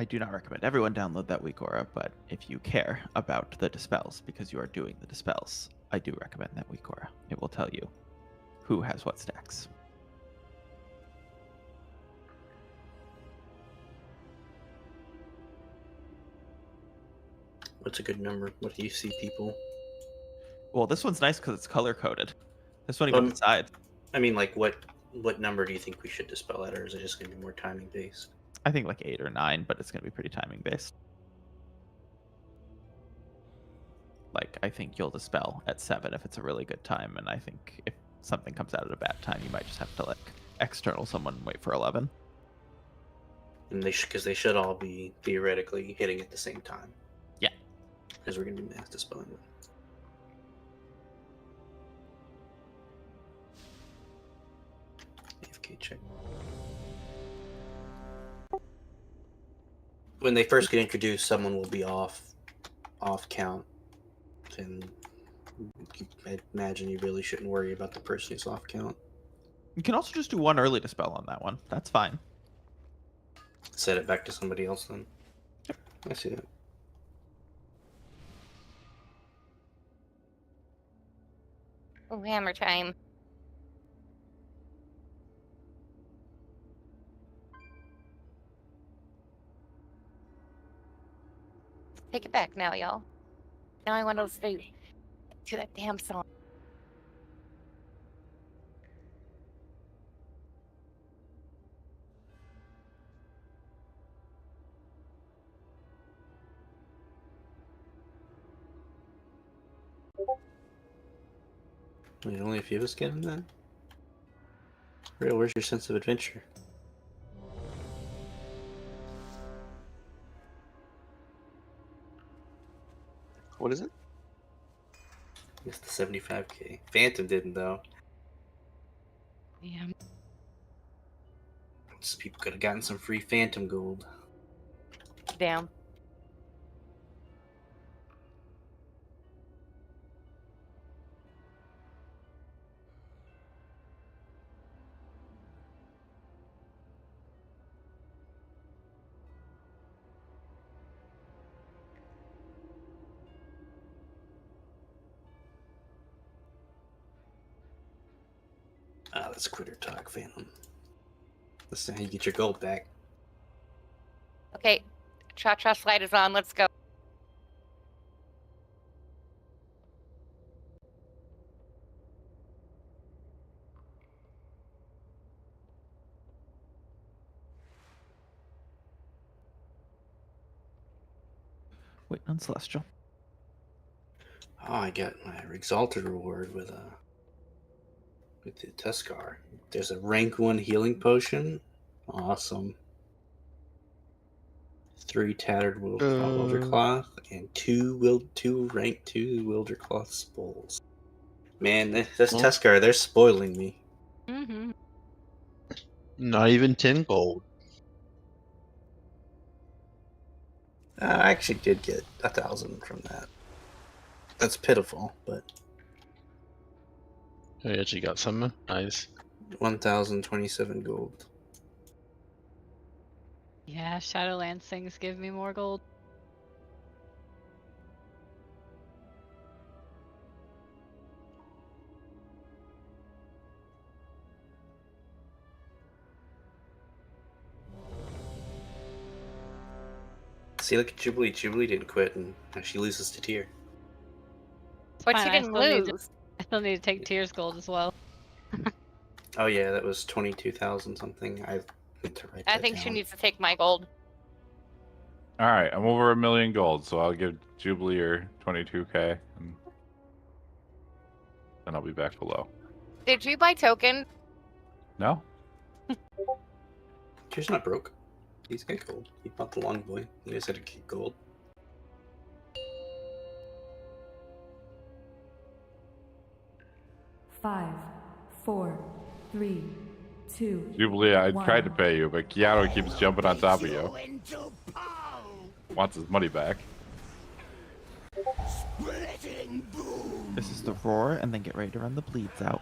I do not recommend everyone download that weak aura, but if you care about the dispels because you are doing the dispels, I do recommend that weak aura. It will tell you who has what stacks.
What's a good number? What do you see, people?
Well, this one's nice because it's color coded. This one even decides.
I mean, like, what number do you think we should dispel at, or is it just going to be more timing based?
I think like 8 or 9, but it's going to be pretty timing based. Like, I think you'll dispel at 7 if it's a really good time, and I think if something comes out at a bad time, you might just have to like external someone and wait for 11.
And because they should all be theoretically hitting at the same time.
Yeah.
Because we're going to do mass dispelling. AFK check. When they first get introduced, someone will be off count, and I imagine you really shouldn't worry about the person who's off count.
You can also just do 1 early dispel on that one. That's fine.
Set it back to somebody else then. Yep. I see that.
Oh, hammer time. Take it back now, y'all. Now I want to listen to that damn song.
Wait, only a few of us get in that? Real, where's your sense of adventure?
What is it?
It's the 75k. Phantom didn't, though.
Yeah.
Just people could have gotten some free Phantom gold.
Damn.
Ah, let's quitter talk, Phantom. This is how you get your gold back.
Okay, cha-cha slide is on. Let's go.
Wait on Celestial.
Oh, I got my Exalted reward with the Tuskar. There's a rank 1 healing potion. Awesome. 3 tattered Wilder Cloth and 2 rank 2 Wilder Cloth spoles. Man, this Tuskar, they're spoiling me.
Mm-hmm.
Not even 10 gold.
I actually did get 1,000 from that. That's pitiful, but
I actually got some. Nice.
1,027 gold.
Yeah, Shadowlands things give me more gold.
See, look at Jubilee. Jubilee didn't quit, and now she loses to Tyr.
But
Fine,
she didn't lose.
I still need to take Tyr's gold as well.
Oh yeah, that was 22,000 something. I need to write that
I think she
down.
needs to take my gold.
All right, I'm over 1 million gold, so I'll give Jubilee your 22k, and then I'll be back below.
Did you buy tokens?
No?
Tyr's not broke. He's got gold. He bought the long boy. He just had to keep gold.
Five, 4, 3, 2.
Jubilee, I
1.
tried to pay you, but Keanu keeps jumping on top of you. Wants his money back.
This is the roar, and then get ready to run the bleeds out.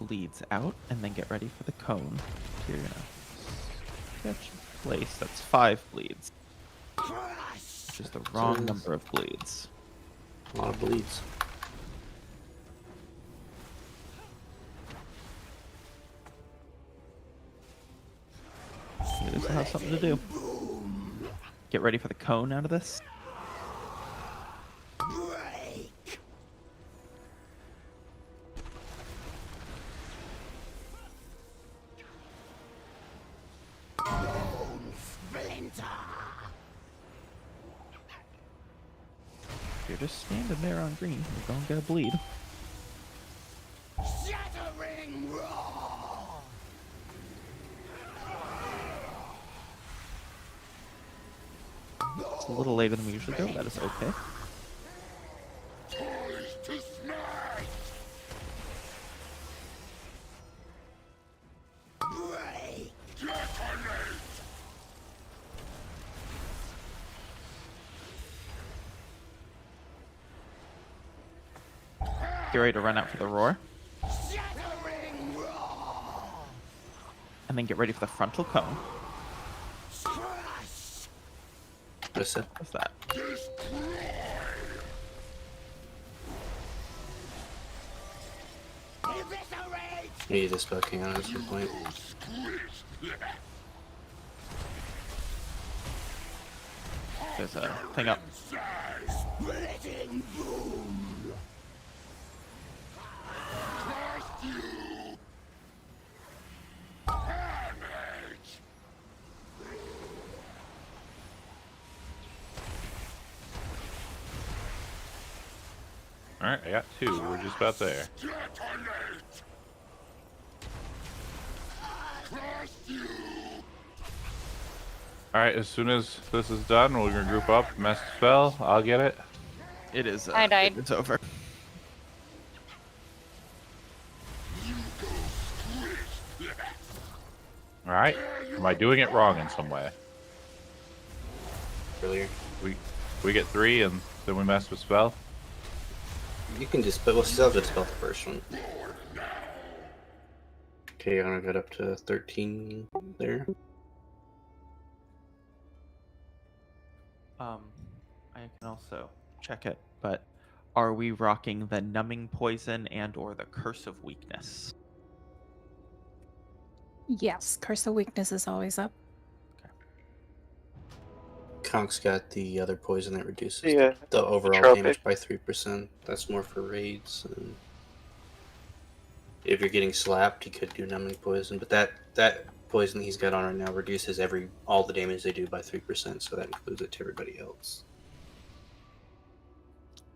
bleeds out, and then get ready for the cone. You're gonna sketch in place. That's 5 bleeds, which is the wrong number of bleeds.
A lot of bleeds.
You just have something to do. Get ready for the cone out of this. You're just standing there on green. You're gonna get a bleed.
Shattering roar!
It's a little later than we usually go. That is okay.
Toys to smash! Break! Detonate!
Get ready to run out for the roar.
Shattering roar!
And then get ready for the frontal cone.
Crush!
What's it?
What's that?
Destroy! Eviscerate!
You need to spell King on at some point.
There's a thing up.
Splitting boom! Crush you! Damage!
Alright, I got 2. We're just about there.
Detonate! Crush you!
Alright, as soon as this is done, we're gonna group up, mess the spell, I'll get it.
It is.
I died.
It's over.
Alright? Am I doing it wrong in some way?
Earlier.
We get 3 and then we mess with spell?
You can just, but we'll still have to spell the first one. Okay, I'm gonna get up to 13 there.
I can also check it, but are we rocking the numbing poison and or the curse of weakness?
Yes, Curse of Weakness is always up.
Conk's got the other poison that reduces
Yeah,
the overall
tropic.
damage by 3%. That's more for raids. And if you're getting slapped, you could do numbing poison, but that poison he's got on right now reduces all the damage they do by 3%, so that includes it to everybody else.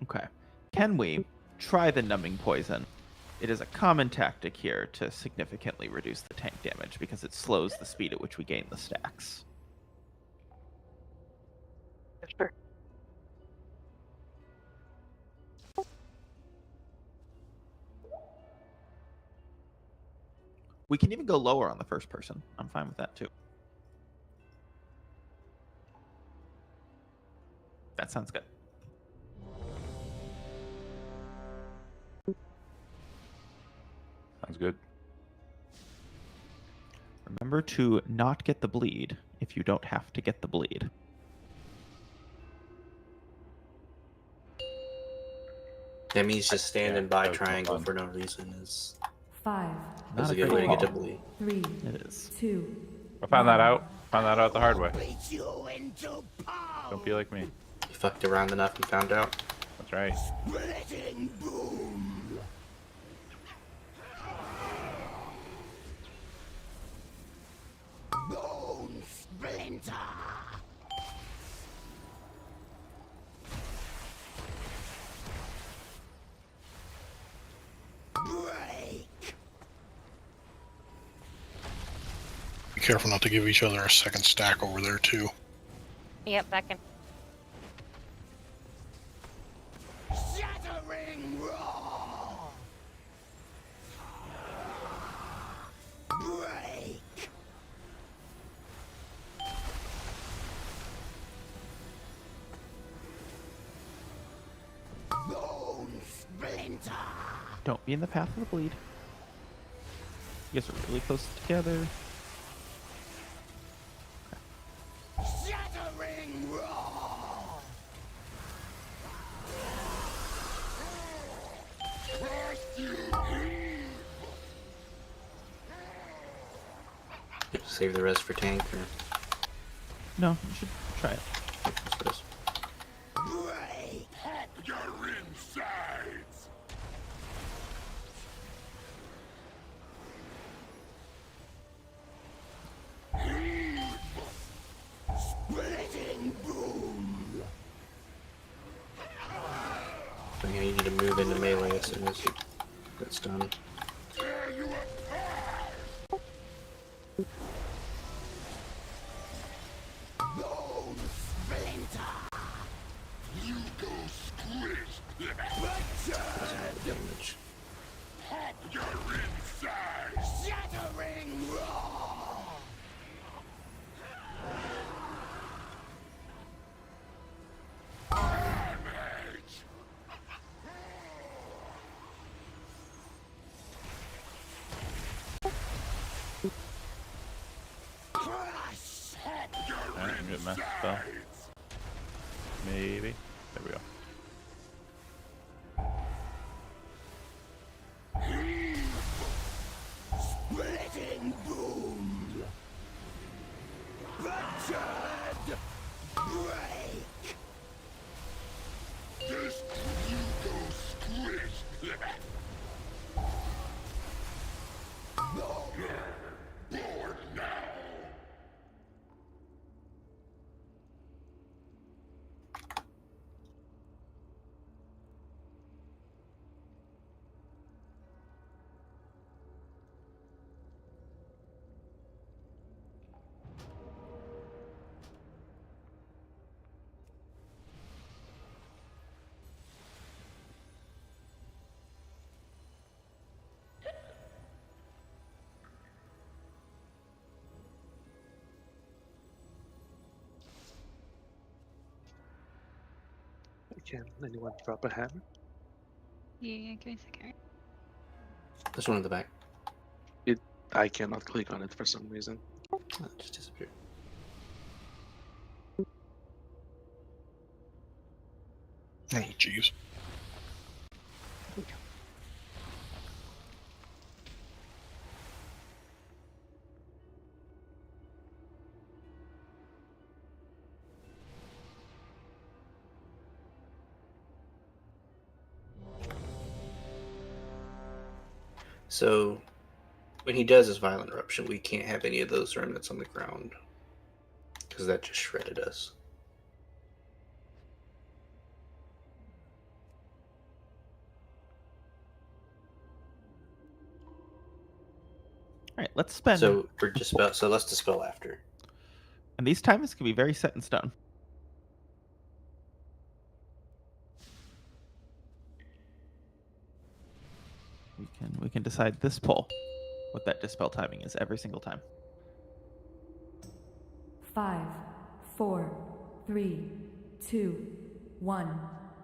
Okay. Can we try the numbing poison? It is a common tactic here to significantly reduce the tank damage because it slows the speed at which we gain the stacks.
Sure.
We can even go lower on the first person. I'm fine with that too. That sounds good.
Sounds good.
Remember to not get the bleed if you don't have to get the bleed.
That means just standing by
that was
triangle
fun.
for no reason is
5,
a
a
good
great
way to get to
call.
bleed.
3,
It is.
2.
I found that out. Found that out the hard way.
Beat you into powder!
Don't be like me.
You fucked around enough and found out.
That's right.
Splitting boom! Bone splinter! Break!
Be careful not to give each other a second stack over there, too.
Yep, back in.
Shattering roar! Break! Bone splinter!
Don't be in the path of the bleed. You guys are really close together.
Shattering roar! First you
Save the rest for tank, or
No, you should try it.
what's this?
break at your insides! Splitting boom!
So yeah, you need to move into melee as soon as that's done.
Tear you apart! Bone splinter! You go squished! Butchered!
Damage.
At your insides! Shattering roar! Damage! Crush at your
Alright, I'm getting my spell.
insides!
Maybe. There we go.
Splitting boom! Butchered! Break! This you go squished! No! Bored now!
Can anyone drop a hammer?
Yeah, give me a second.
This one in the back.
I cannot click on it for some reason.
Oh, it just disappeared.
Oh, jeez.
So when he does his violent eruption, we can't have any of those remnants on the ground because that just shredded us.
All right, let's spend.
So we're dispel. So let's dispel after.
And these timings can be very set in stone. We can decide this poll what that dispel timing is every single time.
5, 4, 3, 2, 1.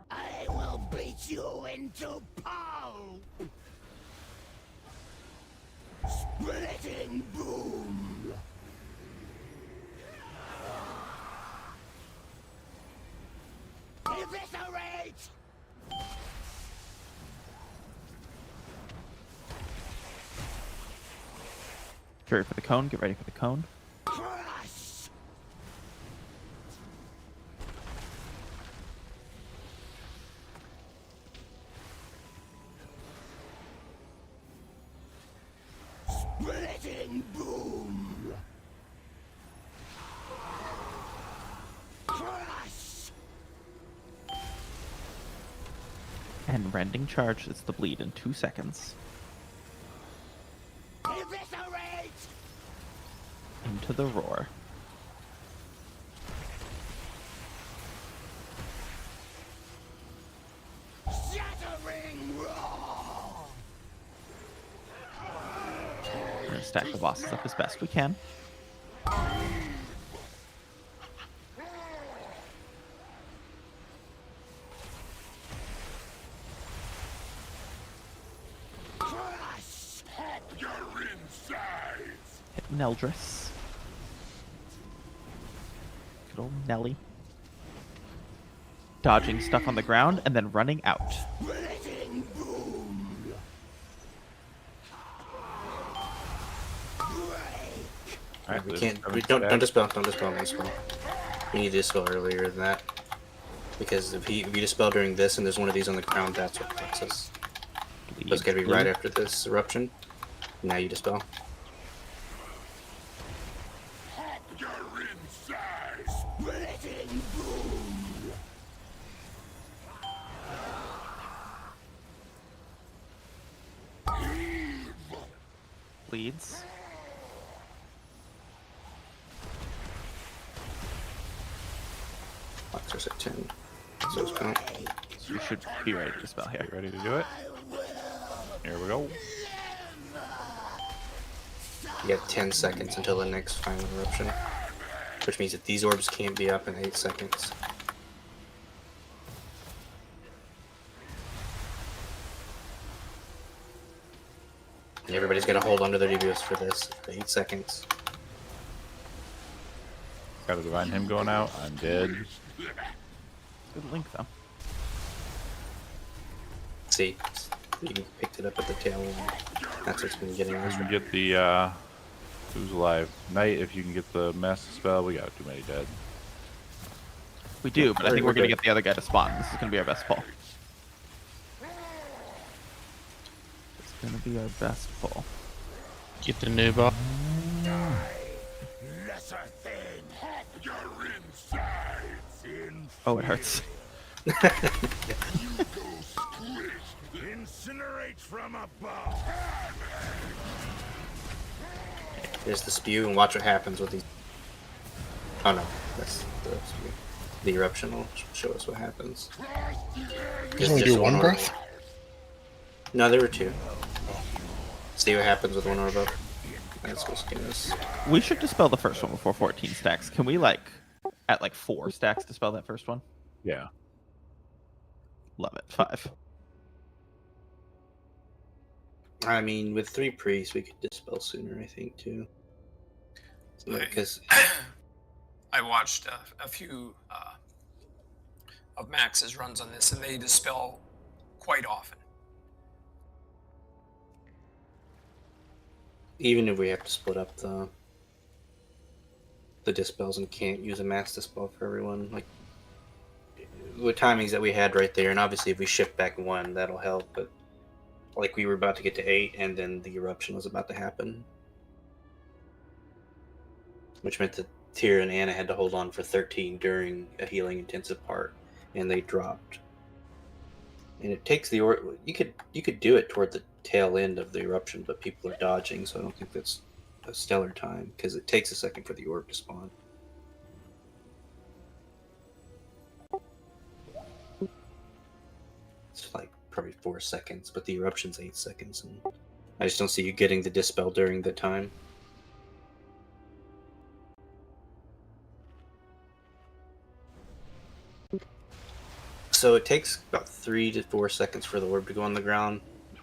I will beat you into pulp! Splitting boom! Eviscerate!
Get ready for the cone. Get ready for the cone.
Crush! Splitting boom! Crush!
And rending charge is the bleed in 2 seconds.
Eviscerate!
Into the roar.
Shattering roar!
We're gonna stack the bosses up as best we can.
Crush! At your insides!
Neldris. Good old Nelly. Dodging stuff on the ground and then running out.
Alright, we can't. Don't dispel. Don't dispel. Don't dispel. We need to dispel earlier than that. Because if you dispel during this and there's one of these on the ground, that's what affects us. So it's gotta be right after this eruption. Now you dispel.
Bleeds.
Boxer's at 10. So it's count.
So you should be ready to dispel here.
Ready to do it? Here we go.
You got 10 seconds until the next final eruption. Which means that these orbs can't be up in 8 seconds. And everybody's got to hold onto their DBS for this for 8 seconds.
Got a divine him going out. I'm dead.
Good link though.
See, you picked it up at the tail end. That's what's been getting us.
You can get the who's alive? Knight, if you can get the master spell, we got too many dead.
We do, but I think we're gonna get the other guy to spawn. This is gonna be our best pull. It's gonna be our best pull.
Get the noob off.
Oh, it hurts.
Incinerate from above.
There's the spew, and watch what happens with these. Oh no, that's the spew. The eruption will show us what happens.
You only do one breath?
No, there were 2. See what happens with one orb up. That's what's getting us.
We should dispel the first one before 14 stacks. Can we at 4 stacks dispel that first one?
Yeah.
Love it. 5.
I mean, with 3 priests, we could dispel sooner, I think, too. Because
I watched a few of Max's runs on this, and they dispel quite often.
even if we have to split up the dispels and can't use a mass dispel for everyone, like with timings that we had right there, and obviously if we shift back 1, that'll help, but like we were about to get to 8 and then the eruption was about to happen, which meant that Tyr and Anna had to hold on for 13 during a healing intensive part, and they dropped. And it takes the you could do it toward the tail end of the eruption, but people are dodging, so I don't think that's a stellar time because it takes a second for the orb to spawn. It's like probably 4 seconds, but the eruption's 8 seconds, and I just don't see you getting the dispel during the time. So it takes about 3 to 4 seconds for the orb to go on the ground.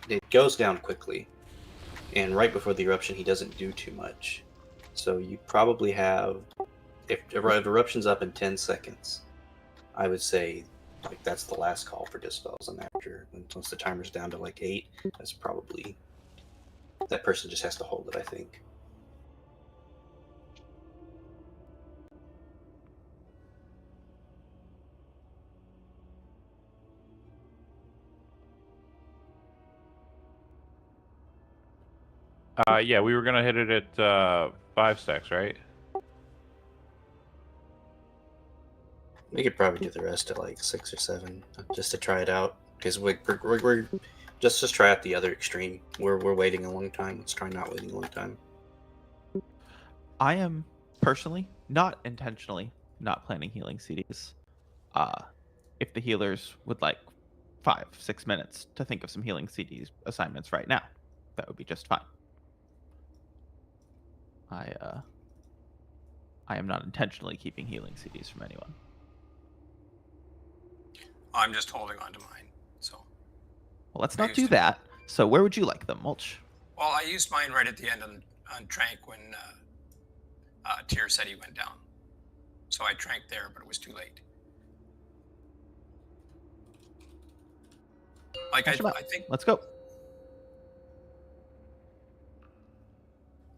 It goes down quickly, and right before the eruption, he doesn't do too much. So you probably have, if eruption's up in 10 seconds, I would say like that's the last call for dispels, and after, once the timer's down to like 8, that's probably, that person just has to hold it, I think.
Yeah, we were gonna hit it at 5 stacks, right?
We could probably do the rest at like 6 or 7, just to try it out. Because we're just try out the other extreme. We're waiting a long time. Let's try not waiting a long time.
I am personally not intentionally not planning healing CDs. If the healers would like 5-6 minutes to think of some healing CDs assignments right now, that would be just fine. I am not intentionally keeping healing CDs from anyone.
I'm just holding on to mine. So.
Well, let's not do that. So where would you like them, Mulch?
Well, I used mine right at the end on Trank when Tyr said he went down. So I Trank there, but it was too late. Like I think.
Let's go.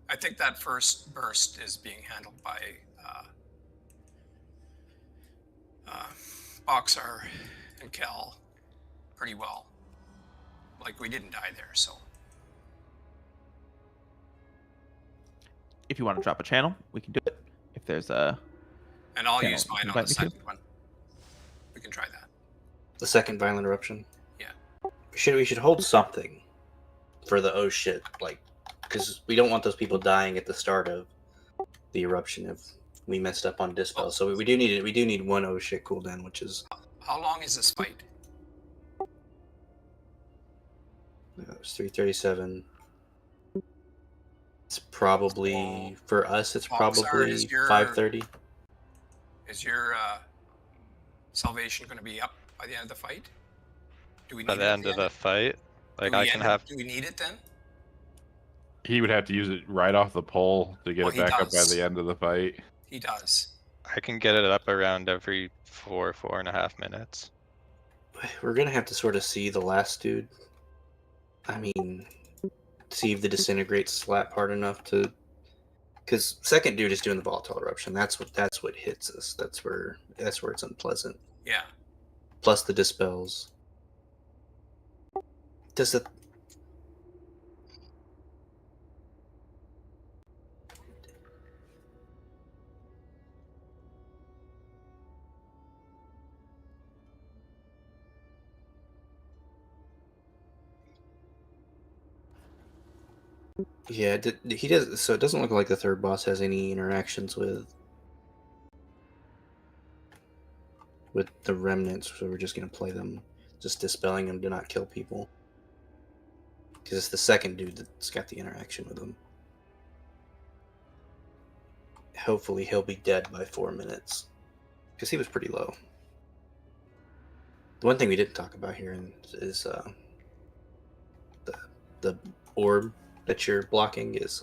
I think that first burst is being handled by Boxar and Kel pretty well. Like we didn't die there, so.
If you want to drop a channel, we can do it. If there's a
And I'll
channel
use
you
mine
can
on the
invite me to.
second one. We can try that.
The second violent eruption.
Yeah.
We should hold something for the oh shit, like, because we don't want those people dying at the start of the eruption if we messed up on dispel. So we do need one oh shit cooldown, which is.
How long is this fight?
It's 3:37. It's probably for us. It's
Boxar,
probably
is your-
5:30.
Is your salvation going to be up by the end of the fight? Do we need
By
it
the
at
end of the fight, like
Do we
I can
end up-
have.
Do we need it then?
He would have to use it right off the pole to get
Well,
it
he
back up by
does.
the end of the fight.
He does.
I can get it up around every 4.5 minutes.
We're gonna have to sort of see the last dude. I mean, see if the disintegrate slap hard enough to. Because second dude is doing the volatile eruption. That's what hits us. That's where it's unpleasant.
Yeah.
Plus the dispels. Does the Yeah, he does. So it doesn't look like the third boss has any interactions with the remnants. So we're just gonna play them, just dispelling them to not kill people. Because it's the second dude that's got the interaction with them. Hopefully he'll be dead by 4 minutes, because he was pretty low. The one thing we didn't talk about here is the orb that you're blocking is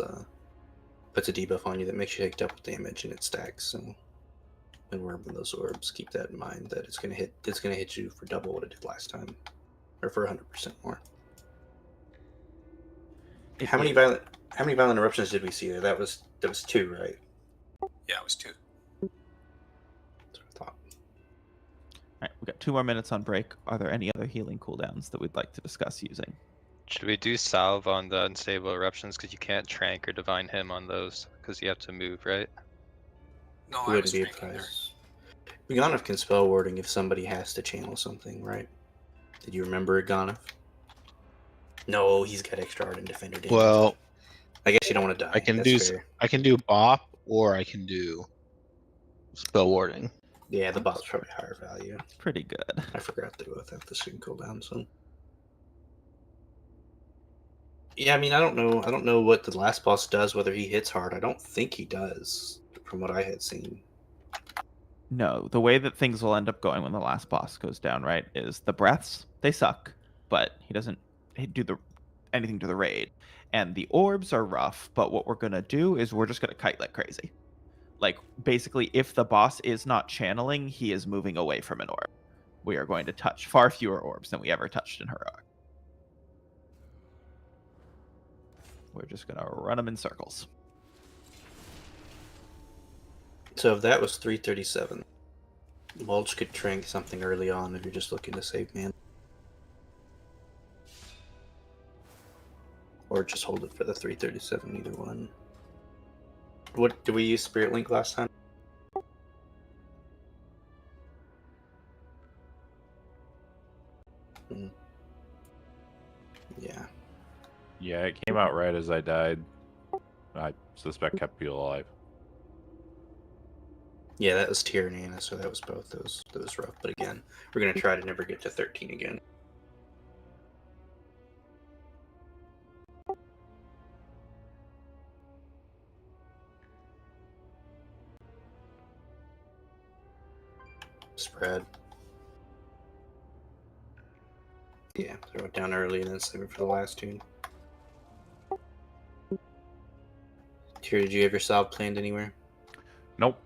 puts a debuff on you that makes you take double damage and it stacks. So when we're in those orbs, keep that in mind that it's gonna hit you for double what it did last time, or for 100% more. How many violent eruptions did we see there? That was 2, right?
Yeah, it was 2.
That's what I thought.
All right, we got 2 more minutes on break. Are there any other healing cooldowns that we'd like to discuss using?
Should we do salve on the unstable eruptions? Because you can't trank or divine him on those because you have to move, right?
No,
It wouldn't be advised. Ghanaf can spell warding if somebody has to channel something, right? Did you remember Ghanaf? No, he's got extra art and defender damage.
Well,
I guess you don't want to die.
I can
That's
do
fair.
I can do bop or I can do spell warding.
Yeah, the bot's probably higher value.
Pretty good.
I forgot they both have the same cooldown, so. Yeah, I mean, I don't know what the last boss does, whether he hits hard. I don't think he does, from what I had seen.
No, the way that things will end up going when the last boss goes down, right, is the breaths, they suck, but he doesn't do anything to the raid. And the orbs are rough, but what we're going to do is we're just going to kite like crazy. Like, basically, if the boss is not channeling, he is moving away from an orb. We are going to touch far fewer orbs than we ever touched in Heroic. We're just going to run them in circles.
So if that was 337, Mulch could trank something early on if you're just looking to save man. Or just hold it for the 337, either one. What did we use Spirit Link last time? Yeah.
Yeah, it came out right as I died. I suspect kept people alive.
Yeah, that was Tyr and Anna, so that was both. That was rough. But again, we're gonna try to never get to 13 again. Spread. Yeah, throw it down early and then save it for the last tune. Tyr, did you have your salve planned anywhere?
Nope.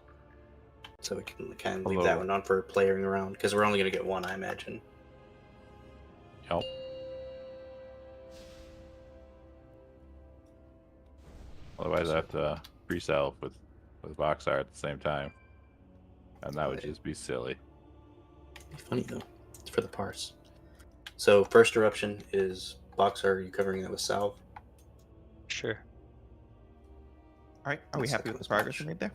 So we can kind of leave that one on for playing around, because we're only going to get one, I imagine.
Yep. Otherwise, I have to pre-salve with Voxar at the same time, and that would just be silly.
It'd be funny though. It's for the parse. So first eruption is Voxar. Are you covering that with salve?
Sure.
All right. Are we happy with the progress we made there?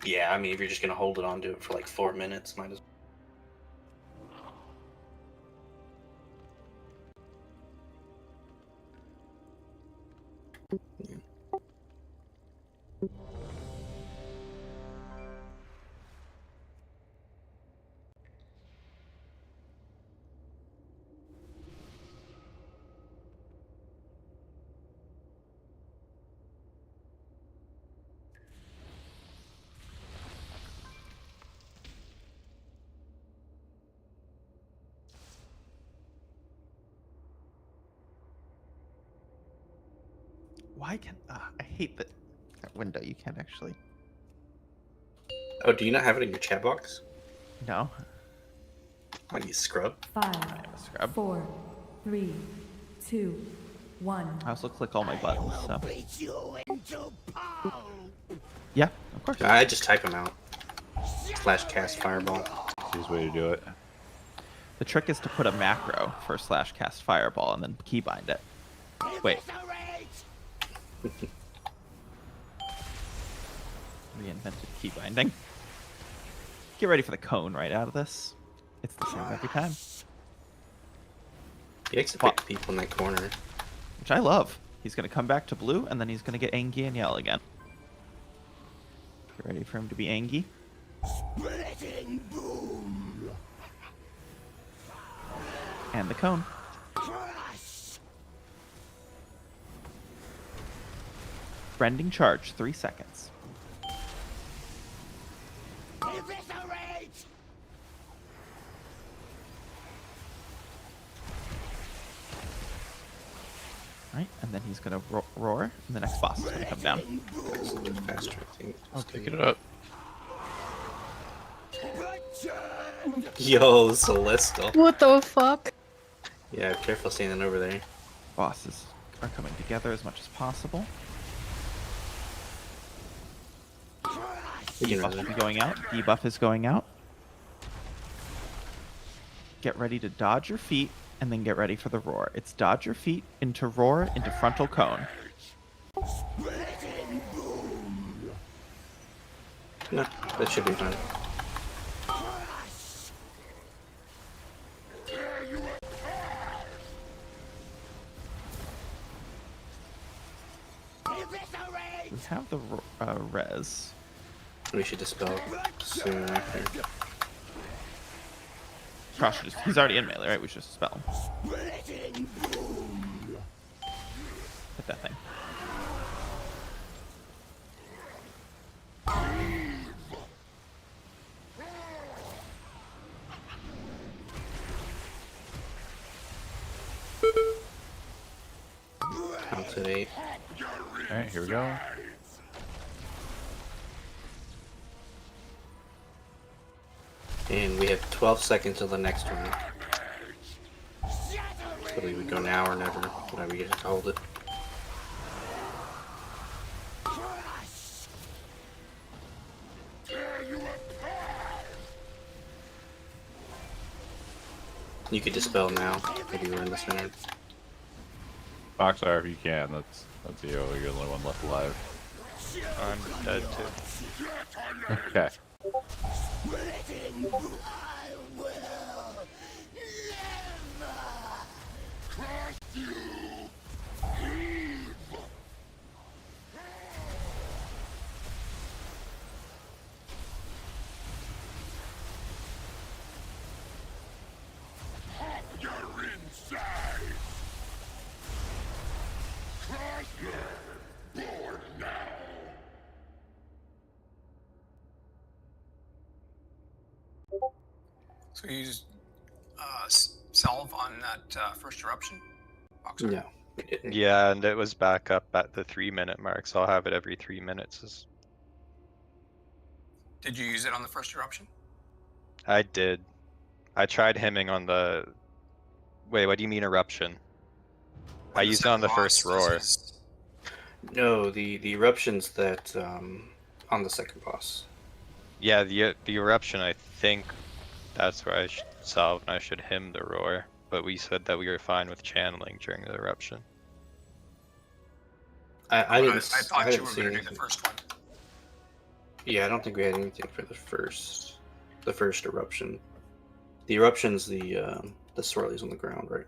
Yeah, I mean, if you're just going to hold it on to it for like 4 minutes, might as well.
Why can't I hate that window? You can't actually.
Oh, do you not have it in your chat box?
No.
Why do you scrub?
5,
Scrub.
4, 3, 2, 1.
I also click all my buttons. So.
Beat you into pulp.
Yeah, of course.
I just type them out. / cast fireball.
Easiest way to do it.
The trick is to put a macro for / cast fireball and then keybind it. Wait. Reinvented key binding. Get ready for the cone right out of this. It's the same every time.
He likes to pick the people in that corner.
Which I love. He's going to come back to blue, and then he's going to get angry and yell again. Get ready for him to be angry.
Splitting boom.
And the cone.
Crush.
Branding charge, 3 seconds.
Eviscerate.
Right, and then he's going to roar, and the next boss is going to come down.
It's a little faster, I think.
I'll pick it up.
Yo, Celestial.
What the fuck?
Yeah, careful standing over there.
Bosses are coming together as much as possible. Debuff is going out. Debuff is going out. Get ready to dodge your feet, and then get ready for the roar. It's dodge your feet, into roar, into frontal cone.
No, that should be fine.
We have the res.
We should dispel soon after.
Cross should just, he's already in melee, right? We should just dispel him. Hit that thing.
Counts at 8.
Alright, here we go.
And we have 12 seconds till the next one. So we would go now or never, whenever you get to hold it. You could dispel now, if you were in the center.
Voxar, if you can, that's you. You're the only one left alive.
I'm dead too.
Okay.
So you used salve on that first eruption? Boxer?
No, we didn't.
Yeah, and it was back up at the 3-minute mark, so I'll have it every 3 minutes.
Did you use it on the first eruption?
I did. I tried hemming on the... Wait, what do you mean eruption? I used it on the first roar.
No, the eruptions that on the second boss.
Yeah, the eruption, I think that's where I should salve and I should hem the roar. But we said that we were fine with channeling during the eruption.
I didn't.
I thought you
didn't
were
see
going to do
anything.
the first one.
Yeah, I don't think we had anything for the first eruption. The eruption's the swirlies on the ground, right?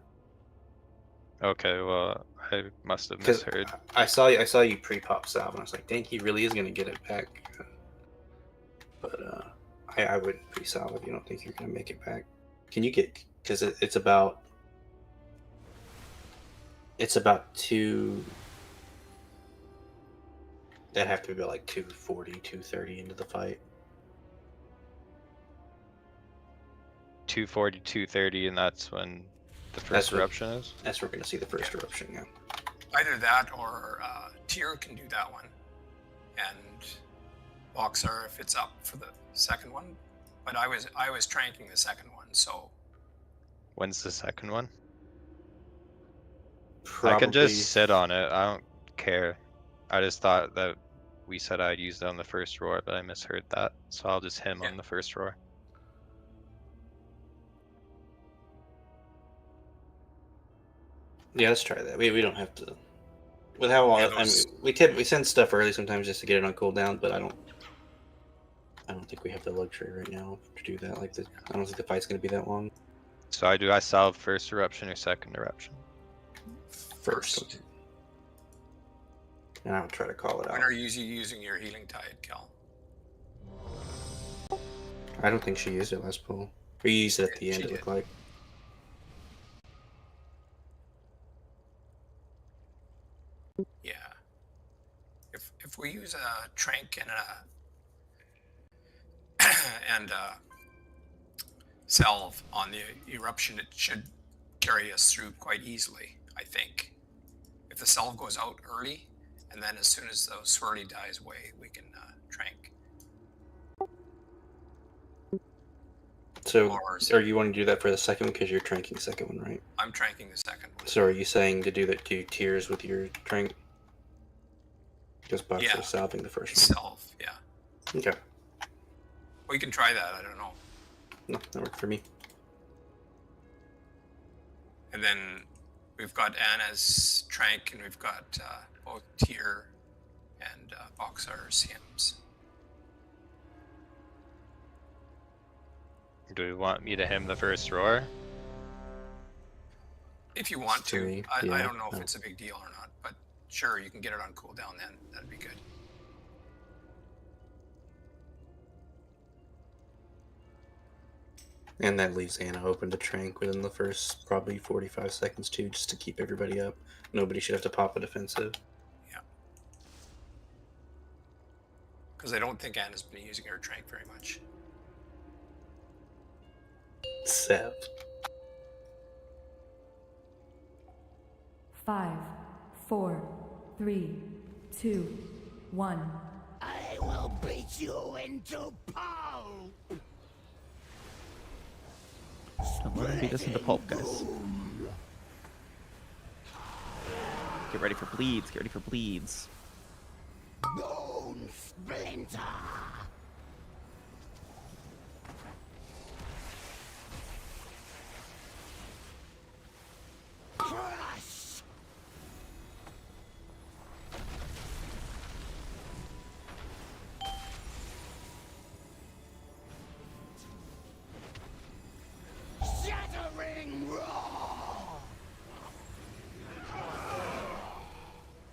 Okay, well, I must have misheard.
I saw you pre-pop salve, and I was like, dang, he really is gonna get it back. But I wouldn't pre-salve if you don't think you're gonna make it back. Can you get? Because it's about two. That'd have to be about like 240, 230 into the fight.
240, 230, and that's when the first eruption is?
That's where we're gonna see the first eruption, yeah.
Either that or Tyr can do that one. And Boxer if it's up for the second one. But I was tranking the second one, so...
When's the second one?
Probably...
I can just sit on it. I don't care. I just thought that we said I'd use it on the first roar, but I misheard that. So I'll just hem on the first roar.
Yeah, let's try that. We don't have to. With how long? I mean, we send stuff early sometimes just to get it on cooldown, but I don't think we have the luxury right now to do that. Like I don't think the fight's gonna be that long.
So I salve first eruption or second eruption?
First. And I would try to call it out.
When are you using your healing tide, Cal?
I don't think she used it last pull. Or you used it at the end, it looked like.
Yeah. If we use a trank and a salve on the eruption, it should carry us through quite easily, I think. If the salve goes out early, and then as soon as the swirly dies away, we can trank.
So, are you wanting to do that for the second one because you're tranking the second one, right?
I'm tranking the second one.
So, are you saying to do that 2 tiers with your trank? Just Boxer
Yeah.
salving the first one.
Salve, yeah.
Okay.
We can try that. I don't know.
No, that worked for me.
And then we've got Anna's trank, and we've got both Tyr and Boxer's hymns.
Do you want me to hem the first roar?
If you want to.
Me,
I
yeah,
don't know if
no.
it's a big deal or not, but sure, you can get it on cooldown then. That'd be good.
And that leaves Anna open to trank within the first probably 45 seconds too, just to keep everybody up. Nobody should have to pop a defensive.
Yeah. Because I don't think Anna's been using her trank very much.
Sev.
5, 4, 3, 2, 1.
I will beat you into pulp!
Don't let him beat us into pulp, guys. Get ready for bleeds. Get ready for bleeds.
Bone splinter! Crush! Shattering roar!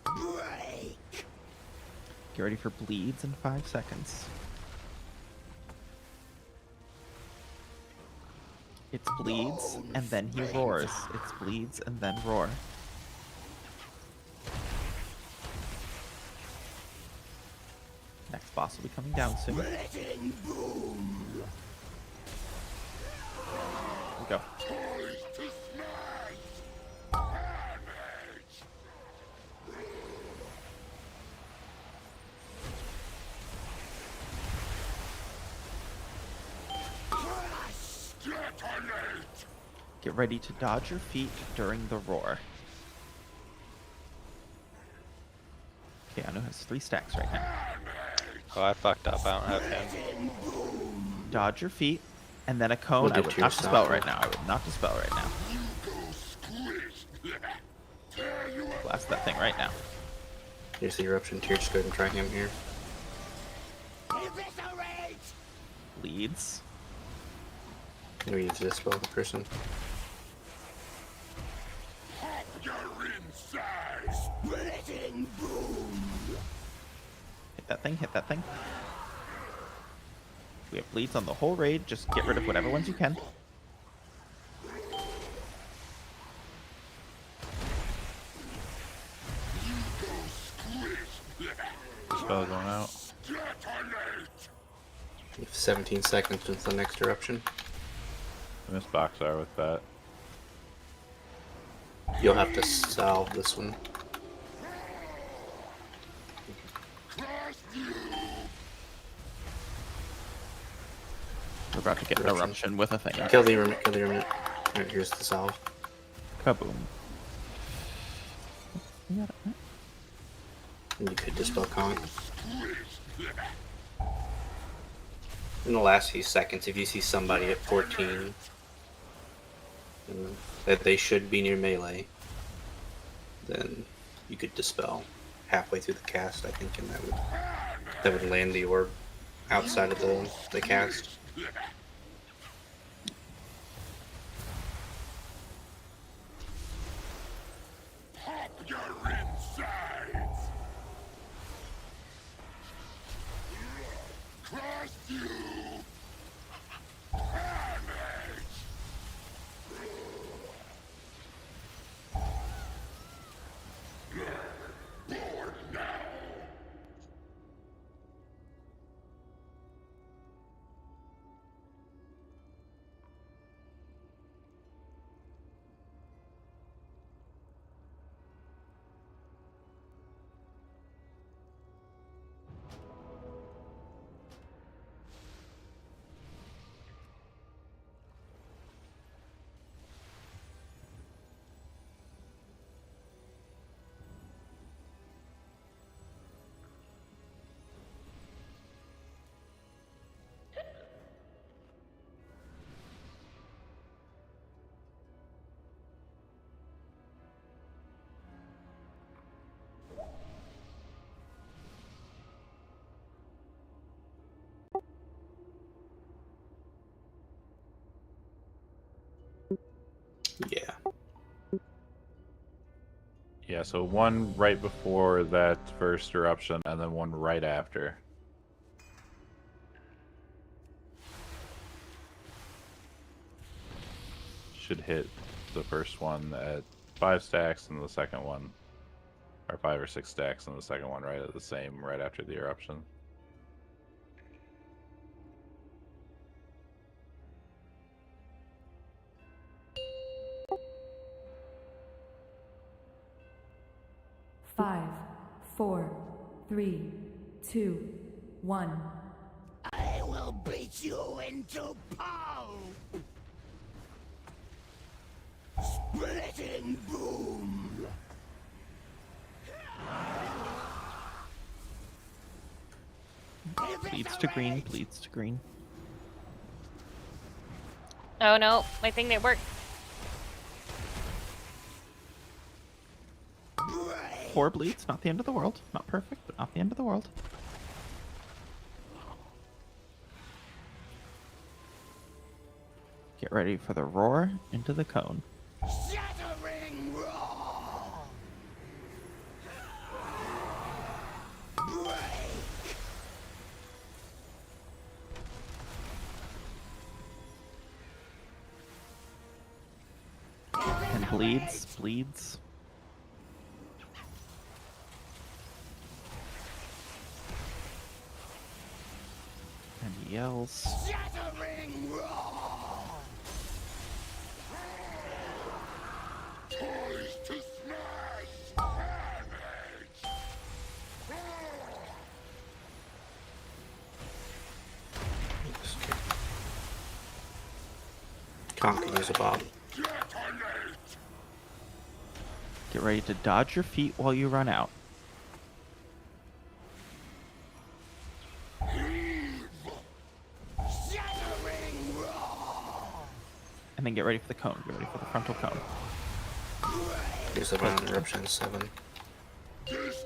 Break!
Get ready for bleeds in 5 seconds. It's bleeds, and then he roars. It's bleeds, and then roar. Next boss will be coming down soon.
Splitting boom!
Get ready to dodge your feet during the roar. Keanu has 3 stacks right now.
Oh, I fucked up. I don't have him.
Dodge your feet, and then a cone.
We'll
I
get
would
to your
not dispel
stop
right
roll.
now. I would not dispel right now. Blast that thing right now.
Here's the eruption tier. Just go ahead and try him here.
Bleeds.
We need to dispel the person.
Hit that thing, hit that thing. We have bleeds on the whole raid. Just get rid of whatever ones you can.
Spell going out.
You have 17 seconds until the next eruption.
I missed Boxar with that.
You'll have to salve this one.
We're about to get an eruption with a thing.
Kill the remnant, kill the remnant. Alright, here's the salve.
Kaboom.
And you could dispel Conk. In the last few seconds, if you see somebody at 14, that they should be near melee, then you could dispel halfway through the cast, I think, and that would land the orb outside of the cast. Yeah.
Yeah, so one right before that first eruption, and then one right after. Should hit the first one at 5 stacks, and the second one, or 5 or 6 stacks, and the second one right at the same, right after the eruption.
Five, 4, 3, 2, 1.
I will beat you into pulp! Splitting boom!
Bleeds to green, bleeds to green.
Oh no, my thing didn't work.
4 bleeds, not the end of the world. Not perfect, but not the end of the world. Get ready for the roar into the cone.
Shattering roar!
And bleeds, bleeds. And he yells.
Shattering roar! Toys to smash! Damage!
Conk can use a bob.
Get ready to dodge your feet while you run out. And then get ready for the cone. Get ready for the frontal cone.
Use the violent eruption 7. This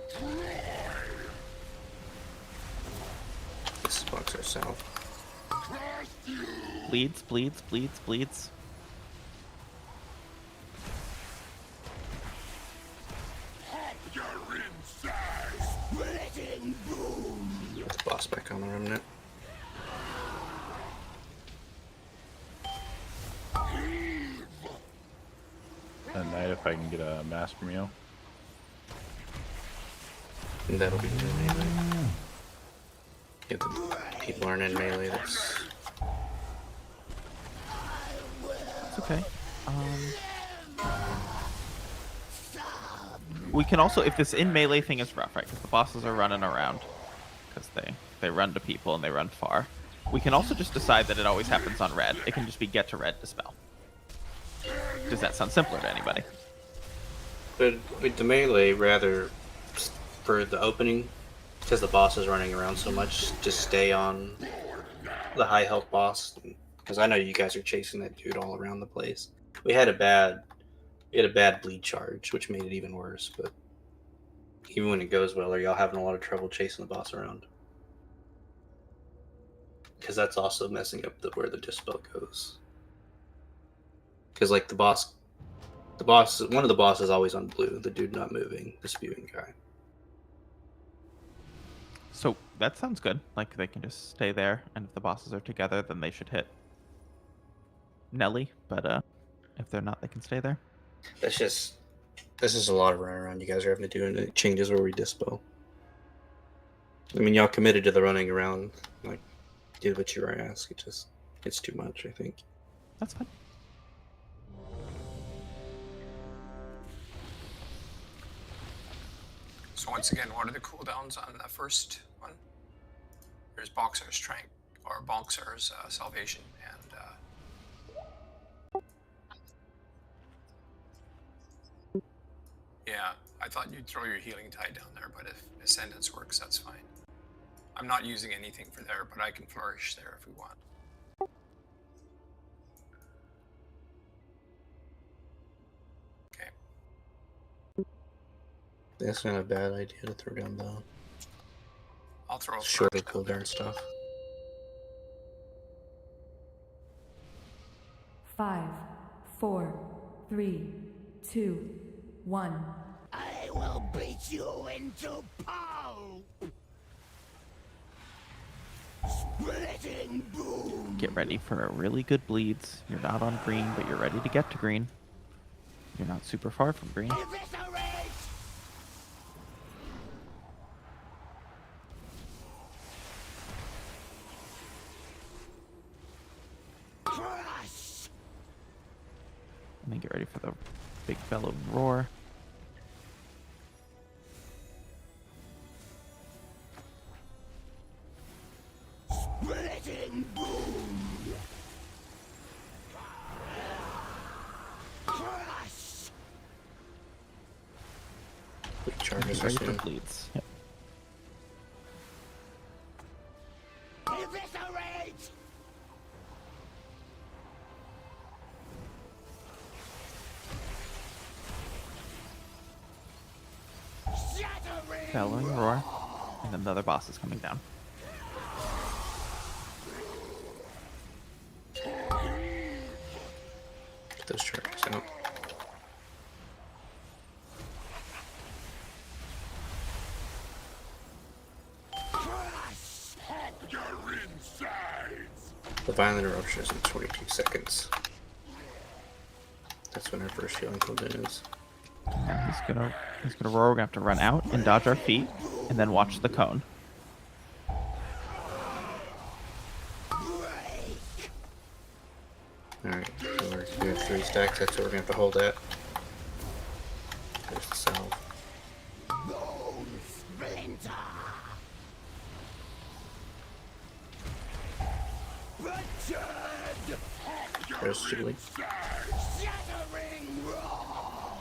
is boxer south.
Bleeds, bleeds, bleeds, bleeds.
Get the boss back on the remnant.
At night, if I can get a mass from you.
And that'll be the melee. If the people aren't in melee, that's...
It's okay. We can also, if this in melee thing is rough, right? Because the bosses are running around. Because they run to people and they run far. We can also just decide that it always happens on red. It can just be get to red dispel. Does that sound simpler to anybody?
But with the melee, rather, for the opening, because the boss is running around so much, just stay on the high health boss. Because I know you guys are chasing that dude all around the place. We had a bad bleed charge, which made it even worse. But even when it goes well, are y'all having a lot of trouble chasing the boss around? Because that's also messing up where the dispel goes. Because like the boss, one of the bosses is always on blue. The dude not moving, the spewing guy.
So that sounds good. Like they can just stay there, and if the bosses are together, then they should hit Nelly. But if they're not, they can stay there.
This is a lot of running around you guys are having to do, and it changes where we dispo. I mean, y'all committed to the running around, like, did what you were asked. It's too much, I think.
That's fine.
So once again, what are the cooldowns on the first one? There's Boxer's Strength, or Boxer's Salvation, and yeah, I thought you'd throw your Healing Tide down there, but if Ascendance works, that's fine. I'm not using anything for there, but I can Flourish there if we want. Okay.
That's not a bad idea to throw down the
I'll throw a
shorter cooldown stuff.
5, 4, 3, 2, 1.
I will beat you into pulp! Splitting boom!
Get ready for a really good bleeds. You're not on green, but you're ready to get to green. You're not super far from green.
Eviscerate! Crush!
And then get ready for the big bellowed roar.
Splitting boom! Crush!
Quick charges are
Ready for
soon.
bleeds. Yep.
Eviscerate! Shattering!
Bellowing roar. And then the other boss is coming down.
Get those charges out.
Crush! Your insides!
The violent eruption is in 22 seconds. That's when our first healing cooldown is.
And he's gonna roar. We're gonna have to run out and dodge our feet, and then watch the cone.
Alright, so we have 3 stacks, that's what we're gonna have to hold at. There's the salve.
Bone splinter! Butchered!
There's Julie.
Shattering roar!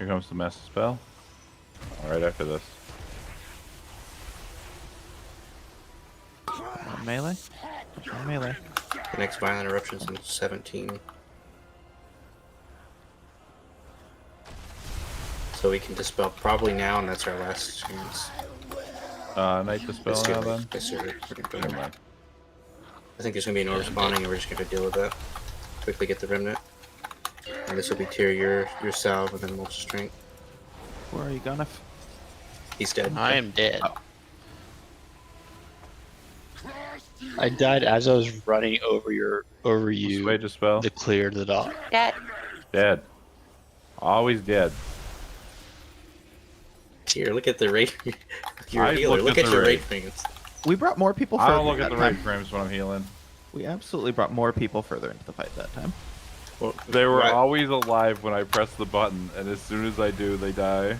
Here comes the master spell. Right after this.
Melee. Melee.
The next violent eruption's in 17. So we can dispel probably now, and that's our last chance.
Night dispel now then?
Never mind. I think there's gonna be an orb spawning, and we're just gonna deal with that. Quickly get the remnant. And this will be tier your salve and then multi strength.
Where are you gonna?
He's dead.
I am dead.
Oh.
I died as I was running over you.
Wait, dispel.
To clear the dot.
Dead.
Dead. Always dead.
Here, look at the rate. You're a
I
healer.
looked
Look
at
at
the
your
rate.
rate frames.
We brought more people
I
further
don't look at
that
the rate
time.
frames when I'm healing.
We absolutely brought more people further into the fight that time.
Well,
They were
right.
always alive when I press the button, and as soon as I do, they die.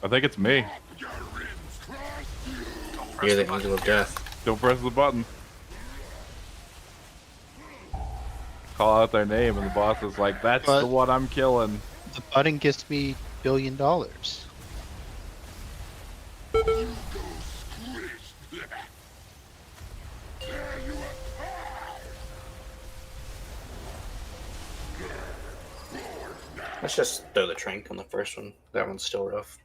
I think it's me.
You're the angel of death.
Don't press the button. Call out their name, and the boss is like, "That's
But-
the one I'm killing."
The button gets me $1 billion.
Let's just throw the trank on the first one. That one's still rough.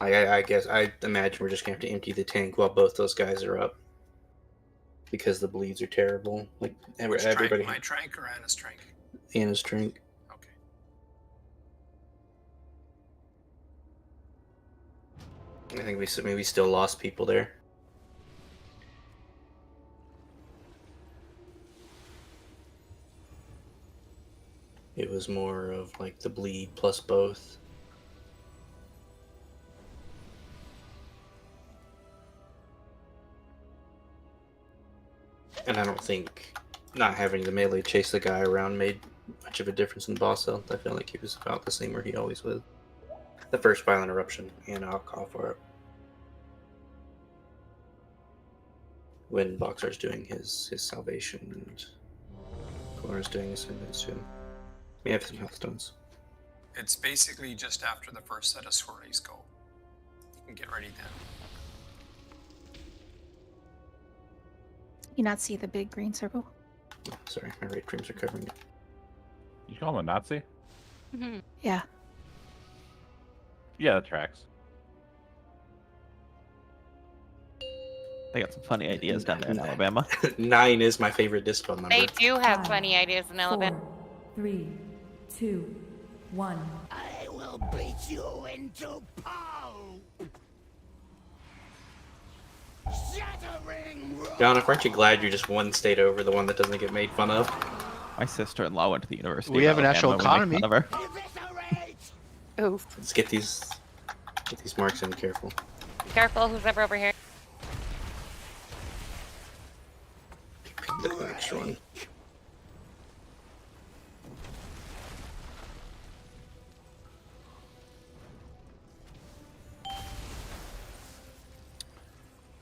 I guess I imagine we're just gonna have to empty the tank while both those guys are up. Because the bleeds are terrible. Like
Which
everybody.
trank? My trank or Anna's trank?
Anna's trank.
Okay.
I think we maybe still lost people there. It was more of like the bleed plus both. And I don't think not having the melee chase the guy around made much of a difference in boss health. I feel like he was about the same where he always was. The first violent eruption, and I'll call for it. When Boxer's doing his salvation and Cora's doing his invention. We have some health stones.
It's basically just after the first set of swirlies go. You can get ready then.
You not see the big green circle?
Oh, sorry, my rate frames are covering it.
You call him a Nazi?
Yeah.
Yeah, that tracks.
They got some funny ideas down there in Alabama.
9 is my favorite dispel number.
They do have
5,
funny ideas in Alabama.
4, 3, 2, 1.
I will beat you into pulp. Shattering roar.
John, aren't you glad you're just one state over the one that doesn't get made fun of?
My sister-in-law went to the University
We
of
have an actual
Alabama. We make fun of her.
Oof.
Let's get these marks in. Careful.
Careful, who's ever over here.
Pick the next one.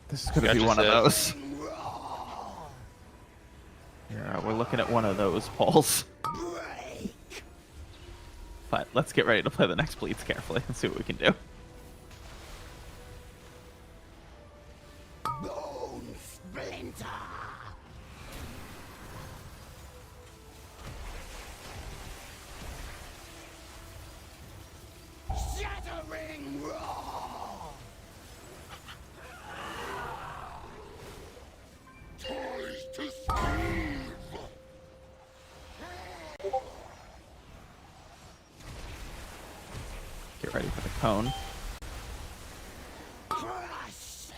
This is gonna be one of those. Yeah, we're looking at one of those polls. But let's get ready to play the next bleeds carefully and see what we can do.
Bone splinter. Shattering roar. Toys to Steve.
Get ready for the cone.
Crush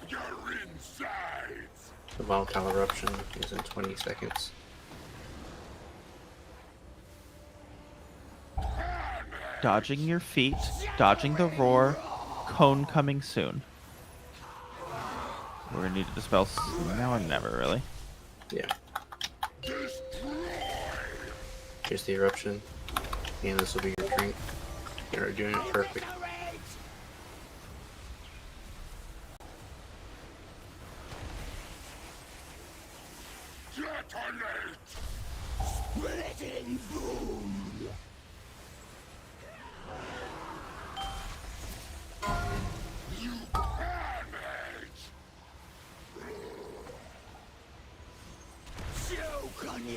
your insides.
The volatile eruption is in 20 seconds.
Dodging your feet, dodging the roar, cone coming soon. We're gonna need to dispel now or never, really.
Yeah. Here's the eruption. And this will be your drink. You're doing it perfect.
Splitting boom.
I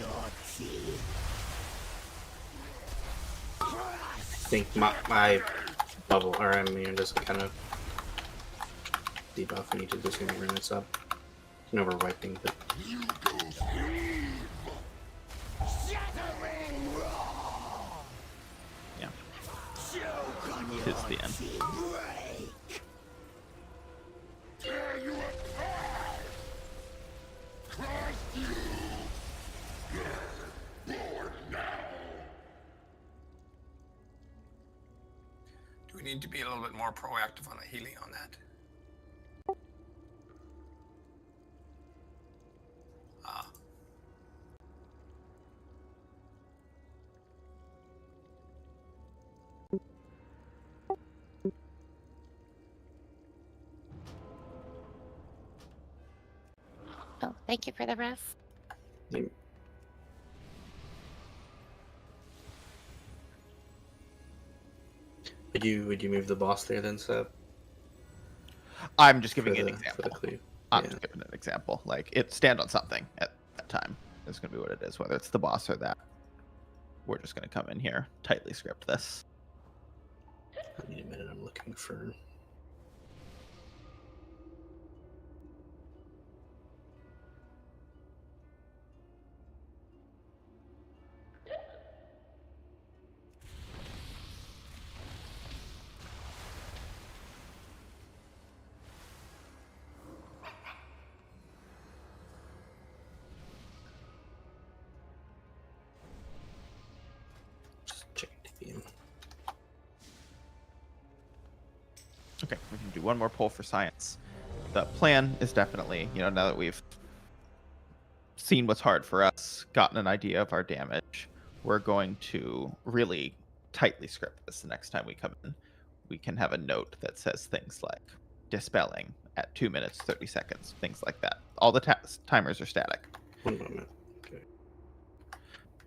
think my bubble or immune doesn't kind of debuff me to disintegrate it's up. No, we're wiping, but
yeah, it's the end.
Do we need to be a little bit more proactive on the healing on that?
Oh, thank you for the rest.
Would you move the boss there then, Seb?
I'm just giving
For
an
the-
example.
for the cleave.
I'm
Yeah.
just giving an example. Like, it stand on something at that time. It's going to be what it is, whether it's the boss or that. We're just going to come in here, tightly script this.
I need a minute. I'm looking for.
Okay, we can do one more poll for science. The plan is definitely, now that we've seen what's hard for us, gotten an idea of our damage, we're going to really tightly script this the next time we come in. We can have a note that says things like dispelling at 2 minutes 30 seconds, things like that. All the timers are static.
1 moment. Okay.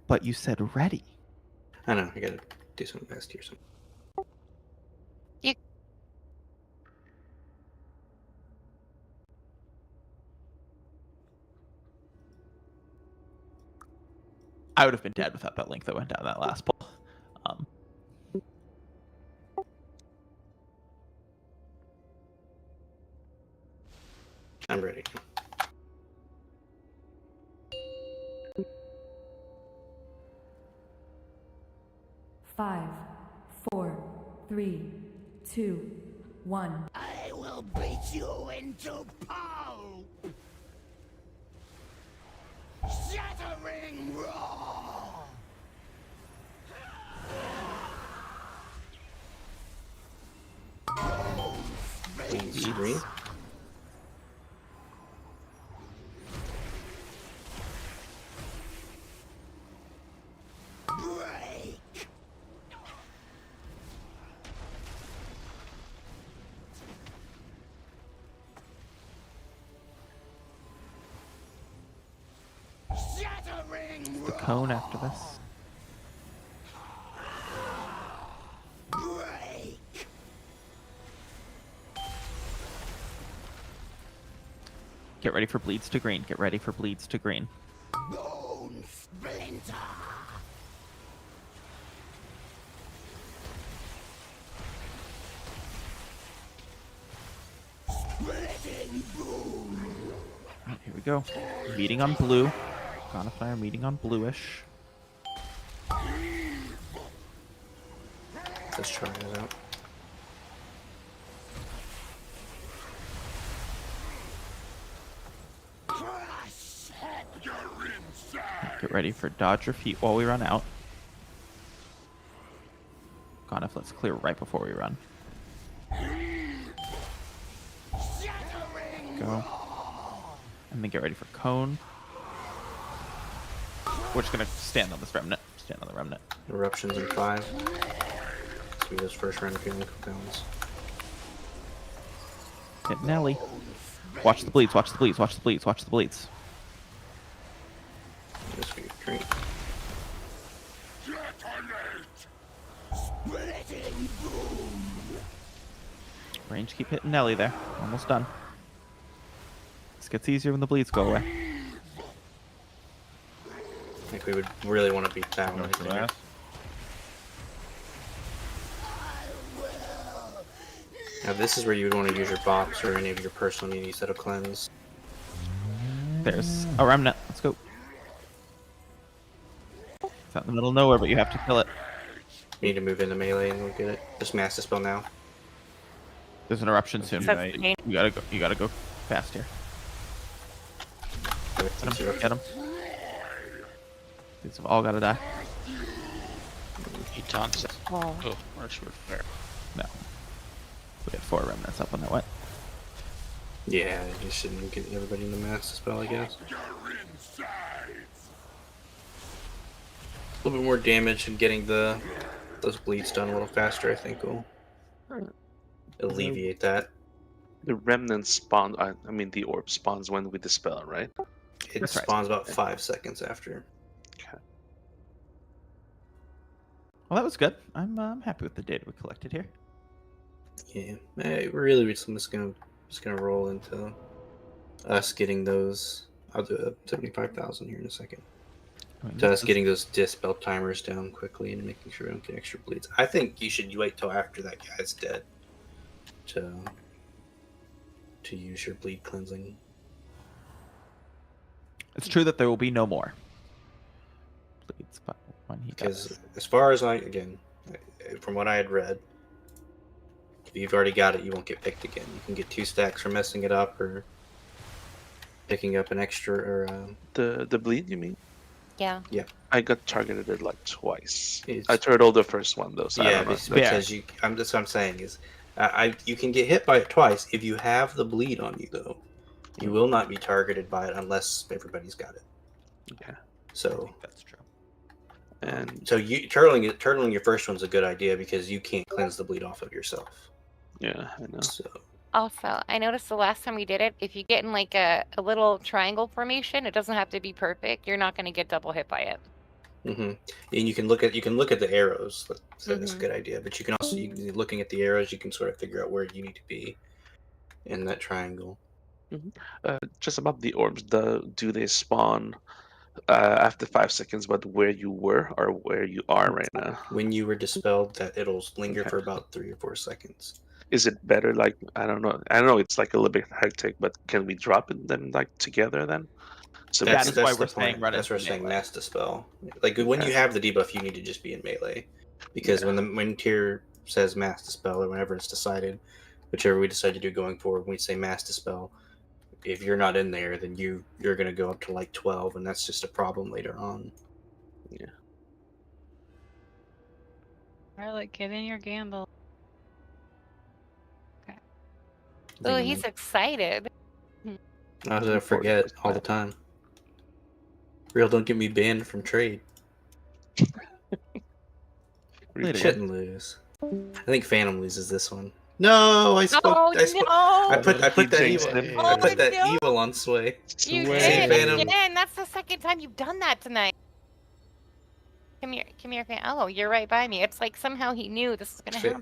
But you said ready.
I know. I gotta do something fast here.
I would have been dead without that link that went down that last poll.
I'm ready.
Five, 4, 3, 2, 1.
I will beat you into pulp! Shattering roar!
Please, green.
The cone after this. Get ready for bleeds to green. Get ready for bleeds to green.
Bone splinter! Splitting boom!
Alright, here we go. Meeting on blue. God of Fire meeting on bluish.
Let's try it out.
Get ready for dodge or feet while we run out. God, if let's clear right before we run. Go. And then get ready for cone. We're just gonna stand on this remnant. Stand on the remnant.
Eruptions in 5. Let's do this first round of healing cooldowns.
Hit Nelly. Watch the bleeds, watch the bleeds, watch the bleeds, watch the bleeds.
This we drink.
Splitting boom!
Range, keep hitting Nelly there. Almost done. This gets easier when the bleeds go away.
think we would really want to beat that one.
Going for
Right there.
mass.
Now this is where you would want to use your box or any of your personal needs that'll cleanse.
There's a remnant. Let's go. It's out in the middle of nowhere, but you have to kill it.
You need to move into melee and we'll get it. Just mass dispel now.
There's an eruption soon.
That's pain.
You gotta go. You gotta go fast here. Get him. Get him. These have all gotta die.
He taunts it.
Oh.
Oh, March with fair.
No. We had 4 remnants up on that way.
Yeah, you shouldn't get everybody in the mass dispel, I guess. A little bit more damage and getting those bleeds done a little faster, I think, will alleviate that.
The remnant spawn. I mean, the orb spawns when we dispel, right?
It
That's right.
spawns about 5 seconds after.
Well, that was good. I'm happy with the data we collected here.
Yeah, really, we're just gonna roll into us getting those. I'll do 75,000 here in a second. To us getting those dispel timers down quickly and making sure we don't get extra bleeds. I think you should wait till after that guy's dead to use your bleed cleansing.
It's true that there will be no more bleeds, but when he
Because
does.
as far as from what I had read, if you've already got it, you won't get picked again. You can get 2 stacks for messing it up or picking up an extra or
The bleed, you mean?
Yeah.
Yeah.
I got targeted it like twice. I turtled the first one though, so I
yeah,
don't know.
because that's what I'm saying is, you can get hit by it twice if you have the bleed on you though. You will not be targeted by it unless everybody's got it.
Okay.
So
that's true.
And
so turtling your first one's a good idea because you can't cleanse the bleed off of yourself.
Yeah, I know.
So
Also, I noticed the last time we did it, if you get in like a little triangle formation, it doesn't have to be perfect. You're not going to get double hit by it.
and you can look at the arrows. That's a good idea. But you can also looking at the arrows, you can sort of figure out where you need to be in that triangle.
Just about the orbs, do they spawn after 5 seconds, but where you were or where you are right now?
When you were dispelled, that it'll linger for about 3 or 4 seconds.
Is it better? Like I don't know. It's like a little bit hectic, but can we drop them like together then? So
That's
why we're
the
saying
point.
run
That's
into
why we're saying
melee.
mass dispel. Like when you have the debuff, you need to just be in melee, because when tier says mass dispel or whenever it's decided, whichever we decide to do going forward, when we say mass dispel, if you're not in there, then you're gonna go up to like 12, and that's just a problem later on.
Yeah.
Alright, get in your gamble. Okay.
Oh, he's excited.
I forget all the time. Real, don't get me banned from trade. We shouldn't lose. I think Phantom loses this one. No, I spoke.
Oh,
I put that
jinxed
evil.
him.
I put that evil on Sway.
You
Say
did
Phantom.
again. That's the second time you've done that tonight. Come here, Fan. Oh, you're right by me. It's like somehow he knew this was gonna happen.